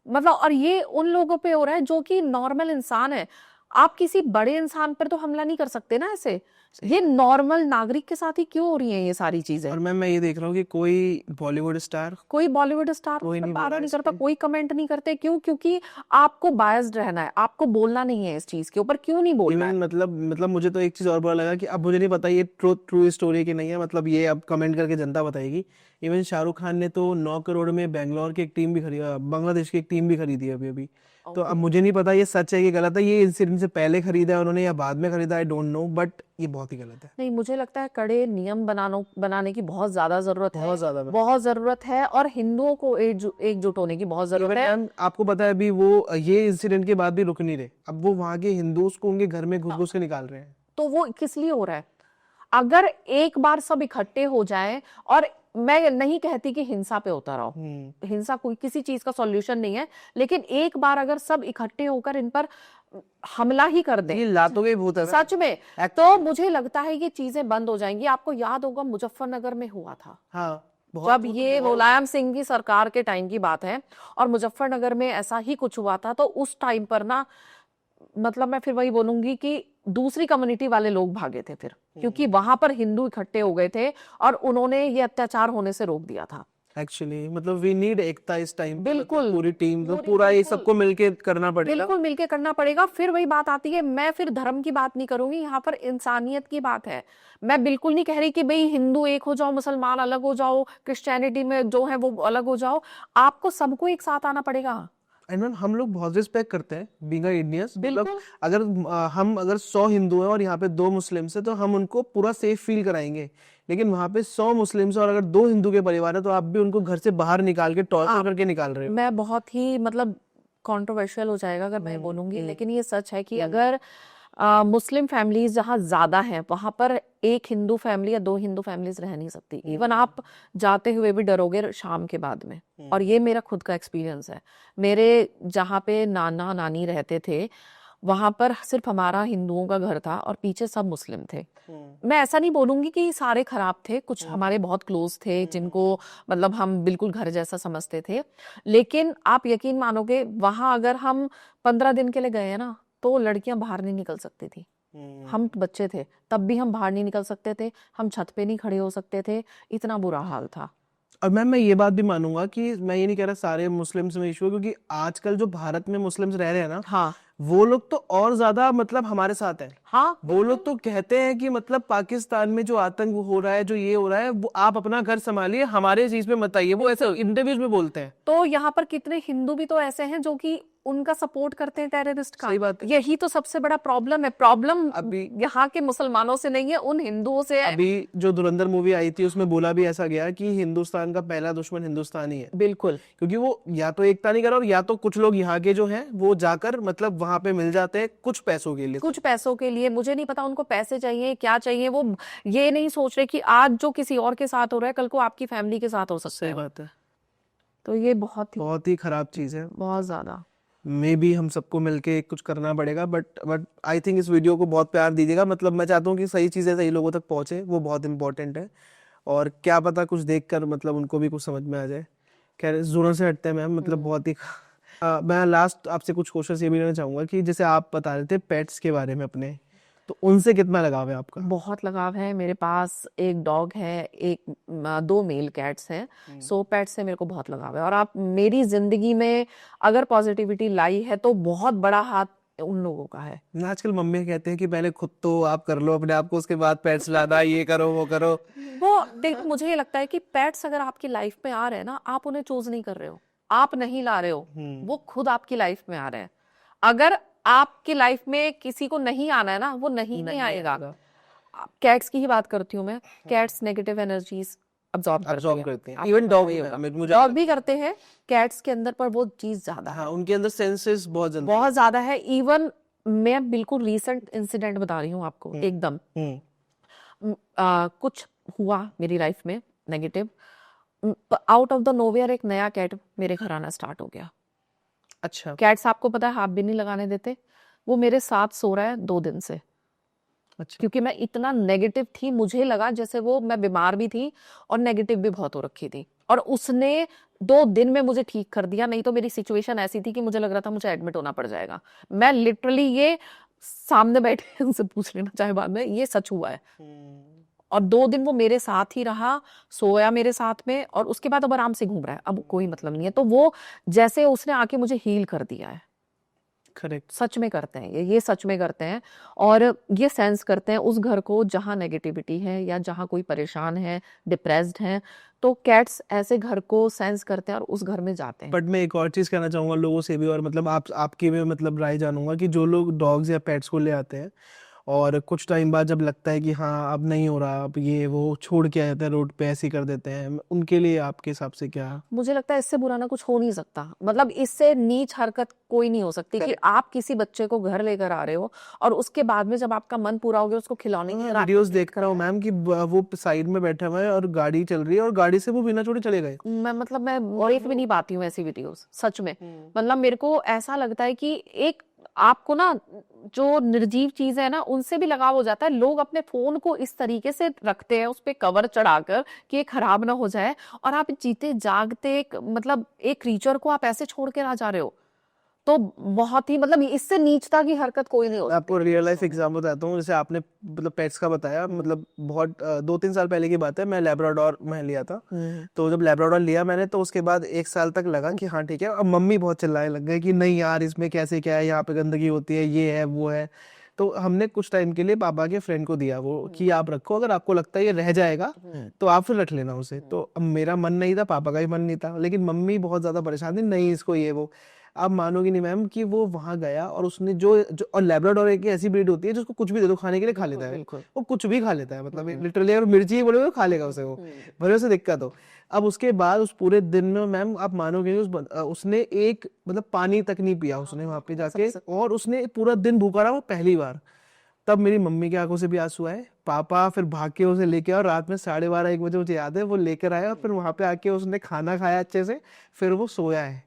मतलब, और ये उन लोगों पे हो रहा है जो कि नॉर्मल इंसान है। आप किसी बड़े इंसान पर तो हमला नहीं कर सकते ना ऐसे, ये नॉर्मल नागरिक के साथ ही क्यों हो रही हैं ये सारी चीजें। और मैं ये देख रहा हूँ कि कोई बॉलीवुड स्टार कोई बॉलीवुड स्टार कोई नहीं बात बोला नहीं इस करता, पे। कोई कमेंट नहीं करते। क्यों? क्योंकि आपको बायस्ड रहना है, आपको बोलना नहीं है इस चीज के ऊपर। क्यों नहीं बोलना है? इवन मतलब मुझे तो एक चीज और बुरा लगा कि अब मुझे नहीं पता ये ट्रू स्टोरी की नहीं है, मतलब ये अब कमेंट करके जनता बताएगी। इवन शाहरुख खान ने तो 9 करोड़ में बेंगलोर की एक टीम भी खरीदा, बांग्लादेश की एक टीम भी खरीदी है अभी। तो अब मुझे नहीं पता ये सच है कि गलत है, ये इंसिडेंट से पहले खरीदा है उन्होंने या बाद में खरीदा, आई डोंट नो, बट ये बहुत ही गलत है। नहीं, मुझे लगता है कड़े नियम बनाने की बहुत ज्यादा जरूरत है, बहुत ज्यादा बहुत जरूरत है, और हिंदुओं को एकजुट होने की बहुत जरूरत है। मैम आपको पता है अभी वो ये इंसिडेंट के बाद भी रुक नहीं रहे, अब वो वहां के हिंदूज को उनके घर में घुस के निकाल रहे हैं। तो वो किस लिए हो रहा है? अगर एक बार सब इकट्ठे हो जाए, और मैं नहीं कहती कि हिंसा पे होता रहो, हिंसा कोई किसी चीज का सॉल्यूशन नहीं है, लेकिन एक बार अगर सब इकट्ठे होकर इन पर हमला ही कर दें, ये लातों के भूत है सच में, तो मुझे लगता है ये चीजें बंद हो जाएंगी। आपको याद होगा मुजफ्फरनगर में हुआ था, हाँ, जब ये मुलायम सिंह की सरकार के टाइम की बात है, और मुजफ्फरनगर में ऐसा ही कुछ हुआ था। तो उस टाइम पर ना, मतलब मैं फिर वही बोलूंगी कि दूसरी कम्युनिटी वाले लोग भागे थे फिर, क्योंकि वहां पर हिंदू इकट्ठे हो गए थे और उन्होंने ये अत्याचार होने से रोक दिया था। एक्चुअली मतलब वी नीड एकता इस टाइम, बिल्कुल, पूरी टीम, तो पूरा ये सबको मिलके करना पड़ेगा। बिल्कुल मिलके करना पड़ेगा। फिर वही बात आती है, मैं फिर धर्म की बात नहीं करूंगी, यहाँ पर इंसानियत की बात है। मैं बिल्कुल नहीं कह रही कि भाई हिंदू एक हो जाओ, मुसलमान अलग हो जाओ, क्रिश्चियनिटी में जो है वो अलग हो जाओ। आपको सबको एक साथ आना पड़ेगा। एंड मैम हम लोग बहुत रिस्पेक्ट करते हैं बीइंग इंडियंस, मतलब बिल्कुल। अगर 100 हिंदू हैं और यहाँ पे 2 मुस्लिम्स हैं तो हम उनको पूरा सेफ फील कराएंगे, लेकिन वहाँ पे 100 मुस्लिम्स और अगर 2 हिंदू के परिवार है तो आप भी उनको घर से बाहर निकाल के टॉर्चर करके निकाल रहे हो। मैं बहुत ही, मतलब, कंट्रोवर्शियल हो जाएगा अगर मैं बोलूंगी, लेकिन ये सच है कि अगर मुस्लिम फैमिलीज जहाँ ज्यादा हैं वहां पर एक हिंदू फैमिली या 2 हिंदू फैमिलीज रह नहीं सकती। इवन आप जाते हुए भी डरोगे शाम के बाद में। और ये मेरा खुद का एक्सपीरियंस है। मेरे जहाँ पे नाना नानी रहते थे वहां पर सिर्फ हमारा हिंदुओं का घर था और पीछे सब मुस्लिम थे। मैं ऐसा नहीं बोलूंगी कि सारे खराब थे, कुछ हमारे बहुत क्लोज थे जिनको मतलब हम बिल्कुल घर जैसा समझते थे, लेकिन आप यकीन मानोगे वहां अगर हम 15 दिन के लिए गए हैं ना तो लड़कियां बाहर नहीं निकल सकती थी। हम बच्चे थे तब भी हम बाहर नहीं निकल सकते थे, हम छत पे नहीं खड़े हो सकते थे, इतना बुरा हाल था। और मैम मैं ये बात भी मानूंगा कि मैं ये नहीं कह रहा सारे मुस्लिम्स में इशू है, क्योंकि आजकल जो भारत में मुस्लिम्स रह रहे हैं ना, हाँ, वो लोग तो और ज्यादा मतलब हमारे साथ है। हाँ, वो लोग तो कहते हैं कि मतलब पाकिस्तान में जो आतंक हो रहा है, जो ये हो रहा है, वो आप अपना घर संभालिए, हमारे चीज पे मत आइए, वो ऐसे इंटरव्यूज में बोलते हैं। तो यहाँ पर कितने हिंदू भी तो ऐसे हैं जो कि उनका सपोर्ट करते हैं टेररिस्ट का। सही बात है। यही तो सबसे बड़ा प्रॉब्लम है। प्रॉब्लम अभी यहाँ के मुसलमानों से नहीं है, उन हिंदुओं से है। अभी जो धुरंधर मूवी आई थी उसमें बोला भी ऐसा गया कि हिंदुस्तान का पहला दुश्मन हिंदुस्तान ही है। बिल्कुल, क्योंकि वो या तो एकता नहीं कर रहा और या तो कुछ लोग यहाँ के जो हैं वो जाकर मतलब वहां पे मिल जाते हैं कुछ पैसों के लिए। कुछ पैसों के लिए, मुझे नहीं पता उनको पैसे चाहिए क्या चाहिए, वो ये नहीं सोच रहे कि आज जो किसी और के साथ हो रहा है कल को आपकी फैमिली के साथ हो सकता सही है। बात है। तो ये बहुत ही खराब चीज है। बहुत ज्यादा। मे बी हम सबको मिलके कुछ करना पड़ेगा, बट आई थिंक इस वीडियो को बहुत प्यार दीजिएगा। मतलब मैं चाहता हूँ कि सही चीजें सही लोगों तक पहुंचे, वो बहुत इंपॉर्टेंट है। और क्या पता कुछ देखकर मतलब उनको भी कुछ समझ में आ जाए। खैर जोरों से हटते हैं मैम, मतलब बहुत ही मैं लास्ट आपसे कुछ क्वेश्चन ये भी लेना चाहूंगा कि जैसे आप बता रहे थे पेट्स के बारे में अपने, तो उनसे कितना लगाव है आपका? बहुत लगाव है। मेरे पास एक डॉग है, 2 मेल कैट्स हैं। सो पेट से मेरे को बहुत लगाव है। और आप मेरी जिंदगी में अगर पॉजिटिविटी लाई है तो बहुत बड़ा हाथ उन लोगों का है। आजकल मम्मी कहते हैं कि पहले खुद तो आप कर लो अपने आप को, उसके बाद पेट्स लाना, ये करो वो करो। वो देख, मुझे ये लगता है कि पेट्स अगर आपकी लाइफ में आ रहे हैं ना, आप उन्हें चूज नहीं कर रहे हो, आप नहीं ला रहे हो, वो खुद आपकी लाइफ में आ रहे हैं। अगर आपकी लाइफ में किसी को नहीं आना है ना, वो नहीं आएगा। कैट्स की ही बात करती हूँ मैं, कैट्स नेगेटिव एनर्जीज अब्सॉर्ब करते हैं। इवन डॉग मुझे डॉग भी करते हैं, कैट्स के अंदर पर वो चीज ज्यादा है, हाँ, उनके अंदर सेंसेस बहुत ज्यादा है। इवन मैं बिल्कुल रीसेंट इंसिडेंट बता रही हूँ आपको, एकदम कुछ हुआ मेरी लाइफ में negative, out of the nowhere एक नया कैट मेरे घर आना स्टार्ट हो गया। अच्छा। कैट्स आपको पता है हाथ भी नहीं लगाने देते, वो मेरे साथ सो रहा है 2 दिन से। अच्छा। क्योंकि मैं इतना नेगेटिव थी, मुझे लगा जैसे वो, मैं बीमार भी थी और नेगेटिव भी बहुत हो रखी थी, और उसने 2 दिन में मुझे ठीक कर दिया। नहीं तो मेरी सिचुएशन ऐसी थी कि मुझे लग रहा था मुझे एडमिट होना पड़ जाएगा। मैं लिटरली, ये सामने बैठे उनसे पूछ लेना चाहे बाद में, ये सच हुआ है। और 2 दिन वो मेरे साथ ही रहा, सोया मेरे साथ में, और उसके बाद अब आराम से घूम रहा है, अब कोई मतलब नहीं है। तो वो जैसे उसने आके मुझे हील कर दिया है। करेक्ट। सच में करते हैं ये सच में करते हैं, और ये सेंस करते हैं उस घर को जहाँ नेगेटिविटी है या जहाँ कोई परेशान है, डिप्रेस्ड है, तो कैट्स ऐसे घर को सेंस करते हैं और उस घर में जाते हैं। बट मैं एक और चीज कहना चाहूंगा लोगों से भी, और मतलब आपकी भी मतलब राय जानूंगा कि जो लोग डॉग्स या पेट्स को ले आते हैं और कुछ टाइम बाद जब लगता है कि हाँ अब नहीं हो रहा, अब ये वो छोड़ के आ जाते हैं, रोड पे ऐसे ही कर देते हैं, उनके लिए आपके हिसाब से क्या? मुझे लगता है इससे बुरा ना कुछ हो नहीं सकता, मतलब इससे नीच हरकत कोई नहीं हो सकती कि आप किसी बच्चे को घर लेकर आ रहे हो और उसके बाद में जब आपका मन पूरा हो गया उसको खिलौने की वीडियोस देख रहा हूँ मैम कि वो साइड में बैठा हुआ है और गाड़ी चल रही है और गाड़ी से वो बिना छोड़े चले गए। मैं देख भी नहीं पाती हूँ ऐसी वीडियोस, सच में। मतलब मेरे को ऐसा लगता है कि एक आपको ना जो निर्जीव चीज है ना उनसे भी लगाव हो जाता है। लोग अपने फोन को इस तरीके से रखते हैं उस पे कवर चढ़ाकर कि ये खराब ना हो जाए, और आप जीते जागते मतलब एक क्रीचर को आप ऐसे छोड़ के आ जा रहे हो, तो बहुत ही मतलब इससे नीचता की हरकत कोई नहीं होती। आपको रियल लाइफ एग्जाम्पल बताता हूँ। जैसे आपने मतलब पेट्स का बताया, मतलब बहुत 2-3 साल पहले की बात है, मैं लैब्राडोर में लिया था। तो जब लैब्राडोर लिया मैंने, तो उसके बाद 1 साल तक लगा कि हाँ ठीक है। अब मम्मी बहुत चिल्लाने लग गए कि नहीं यार इसमें कैसे क्या है, यहाँ पे गंदगी होती है, ये है वो है। तो हमने कुछ टाइम के लिए पापा के फ्रेंड को दिया वो कि आप रखो, अगर आपको लगता है ये रह जाएगा तो आप फिर रख लेना उसे। तो अब मेरा मन नहीं था, पापा का भी मन नहीं था, लेकिन मम्मी बहुत ज्यादा परेशान थी, नहीं इसको ये वो। आप मानोगे नहीं मैम कि वो वहां गया और उसने जो और लैब्राडोर एक ऐसी ब्रीड होती है जिसको कुछ भी दे दो खाने के लिए खा लेता है, वो कुछ भी खा लेता है, मतलब लिटरली अगर मिर्ची बोले तो खा लेगा उसे, वो भले उसे दिक्कत हो। अब उसके बाद उस पूरे दिन में मैम आप मानोगे नहीं, उसने एक मतलब पानी तक नहीं पिया उसने वहां पे जाके, और उसने पूरा दिन भूखा रहा, वो पहली बार। तब मेरी मम्मी की आंखों से भी आंसू आए। पापा फिर भाग के उसे लेके आए और रात में 12:30-1 बजे मुझे याद है वो लेकर आए, और फिर वहां पे आके उसने खाना खाया अच्छे से, फिर वो सोया है।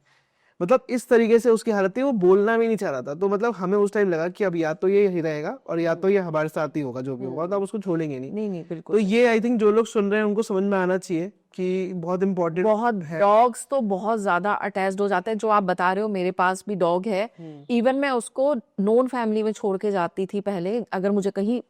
मतलब इस तरीके से उसकी हालत थी, वो बोलना भी नहीं चाह रहा था। तो मतलब हमें उस टाइम लगा कि अब या तो ये ही रहेगा और या तो ये हमारे साथ ही होगा, जो भी होगा, तो अब उसको छोड़ेंगे नहीं। नहीं तो बिल्कुल। ये आई थिंक जो लोग सुन रहे हैं उनको समझ में आना चाहिए कि बहुत इंपॉर्टेंट बहुत है। डॉग्स तो बहुत ज्यादा अटैच्ड हो जाते हैं। जो आप बता रहे हो, मेरे पास भी डॉग है। इवन मैं उसको नॉन फैमिली में छोड़ के जाती थी पहले, अगर मुझे कहीं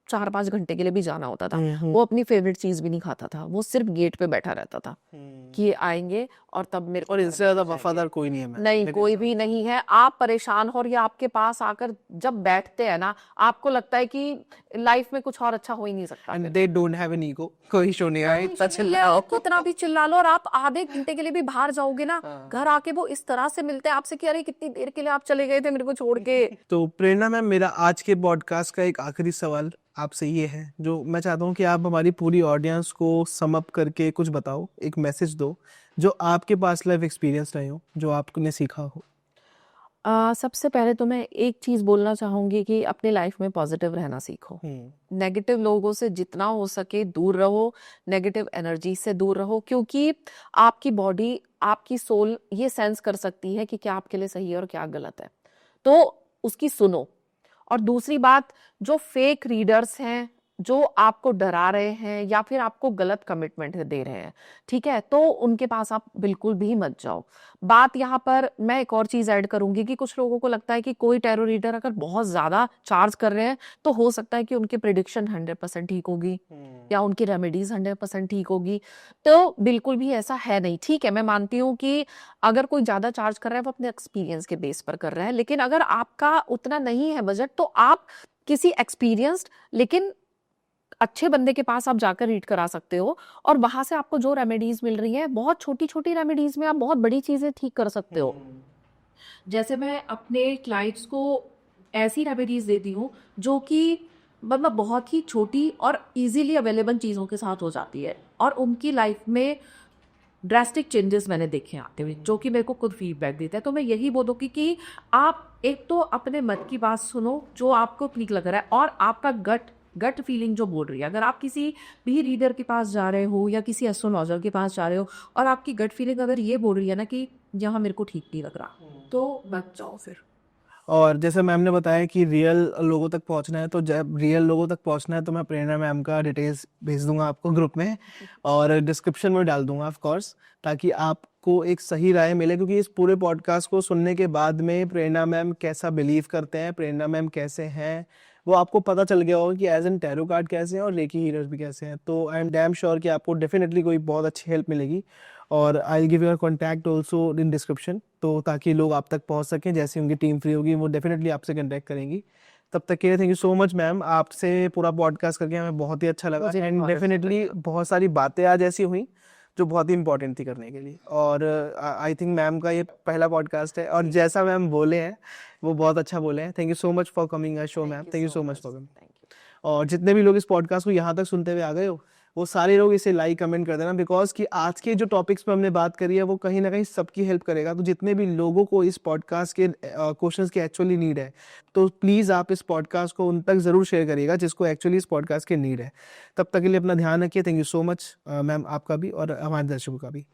4-5 घंटे के लिए भी जाना होता था। वो अपनी फेवरेट चीज भी नहीं खाता था, वो सिर्फ गेट पे बैठा रहता था कि ये आएंगे और तब मेरे और इनसे ज्यादा वफादार कोई नहीं है मैम। नहीं, कोई भी नहीं है। आप परेशान हो और ये आपके पास आकर जब बैठते हैं ना, आपको लगता है कि लाइफ में कुछ और अच्छा हो ही नहीं सकता। And they don't have an ego, कोई शो नहीं है, इतना चिल्लाओ कितना भी चिल्ला लो, और आप आधे घंटे के लिए भी बाहर जाओगे ना, घर आके वो इस तरह से मिलते हैं आपसे कि अरे कितनी देर के लिए आप चले गए थे मेरे को छोड़ के। तो प्रेरणा मैम, मेरा आज के पॉडकास्ट का एक आखिरी सवाल आपसे ये है, जो मैं चाहता हूँ कि आप हमारी पूरी ऑडियंस को सम अप करके कुछ बताओ, एक मैसेज दो जो आपके पास लाइफ एक्सपीरियंस रहे हो, जो आपने सीखा हो। सबसे पहले तो मैं एक चीज बोलना चाहूंगी कि अपनी लाइफ में पॉजिटिव रहना सीखो। नेगेटिव लोगों से जितना हो सके दूर रहो, नेगेटिव एनर्जी से दूर रहो, क्योंकि आपकी बॉडी, आपकी सोल ये सेंस कर सकती है कि क्या आपके लिए सही है और क्या गलत है, तो उसकी सुनो। और दूसरी बात, जो फेक रीडर्स हैं जो आपको डरा रहे हैं या फिर आपको गलत कमिटमेंट दे रहे हैं, ठीक है, तो उनके पास आप बिल्कुल भी मत जाओ। बात यहाँ पर मैं एक और चीज ऐड करूंगी कि कुछ लोगों को लगता है कि कोई टैरो रीडर अगर बहुत ज्यादा चार्ज कर रहे हैं तो हो सकता है कि उनकी प्रिडिक्शन 100% ठीक होगी या उनकी रेमेडीज 100% ठीक होगी। तो बिल्कुल भी ऐसा है नहीं। ठीक है, मैं मानती हूँ कि अगर कोई ज्यादा चार्ज कर रहा है वो अपने एक्सपीरियंस के बेस पर कर रहा है, लेकिन अगर आपका उतना नहीं है बजट तो आप किसी एक्सपीरियंस्ड लेकिन अच्छे बंदे के पास आप जाकर रीड करा सकते हो, और वहां से आपको जो रेमेडीज मिल रही है, बहुत छोटी छोटी रेमेडीज में आप बहुत बड़ी चीजें ठीक कर सकते हो। जैसे मैं अपने क्लाइंट्स को ऐसी रेमेडीज देती हूँ जो कि मतलब बहुत ही छोटी और इजीली अवेलेबल चीज़ों के साथ हो जाती है, और उनकी लाइफ में ड्रास्टिक चेंजेस मैंने देखे आते हुए, जो कि मेरे को खुद फीडबैक देता है। तो मैं यही बोलूँगी कि आप एक तो अपने मन की बात सुनो जो आपको ठीक लग रहा है, और आपका गट फीलिंग जो बोल रही है। अगर आप किसी भी रीडर के पास जा रहे हो या किसी एस्ट्रोलॉजर के पास जा रहे हो और आपकी गट फीलिंग अगर ये बोल रही है ना कि यहाँ मेरे को ठीक नहीं लग रहा, तो मत जाओ फिर। और जैसे मैम ने बताया कि रियल लोगों तक पहुंचना है, तो जब रियल लोगों तक पहुंचना है तो मैं प्रेरणा मैम का डिटेल्स भेज दूंगा आपको ग्रुप में, और डिस्क्रिप्शन में डाल दूंगा ऑफ कोर्स, ताकि आपको एक सही राय मिले। क्योंकि इस पूरे पॉडकास्ट को सुनने के बाद में प्रेरणा मैम कैसा बिलीव करते हैं, प्रेरणा मैम कैसे हैं, वो आपको पता चल गया होगा कि एज एन टैरो कार्ड कैसे हैं और रेकी हीलर्स भी कैसे हैं। तो आई एम डैम श्योर कि आपको डेफिनेटली कोई बहुत अच्छी हेल्प मिलेगी, और I will give your contact also in description, तो ताकि लोग आप तक पहुंच सकें। जैसे उनकी टीम फ्री होगी वो डेफिनेटली आपसे कॉन्टैक्ट करेंगी। तब तक के लिए thank you so much ma'am, आपसे पूरा पॉडकास्ट करके हमें बहुत ही अच्छा लगा, मुझे भी एंड बहुत अच्छा डेफिनेटली बहुत सारी बातें आज ऐसी हुई जो बहुत ही इंपॉर्टेंट थी करने के लिए। और आई थिंक मैम का ये पहला पॉडकास्ट है, और जैसा मैम बोले हैं वो बहुत अच्छा बोले हैं। Thank you so much for coming a show ma'am, thank you so much for coming. Thank you. और जितने भी लोग इस पॉडकास्ट को यहाँ तक सुनते हुए आ गए हो, वो सारे लोग इसे लाइक कमेंट कर देना, बिकॉज कि आज के जो टॉपिक्स पे हमने बात करी है वो कहीं ना कहीं सबकी हेल्प करेगा। तो जितने भी लोगों को इस पॉडकास्ट के क्वेश्चंस की एक्चुअली नीड है, तो प्लीज़ आप इस पॉडकास्ट को उन तक ज़रूर शेयर करिएगा जिसको एक्चुअली इस पॉडकास्ट की नीड है। तब तक के लिए अपना ध्यान रखिए। Thank you so much ma'am, आपका भी और हमारे दर्शकों का भी।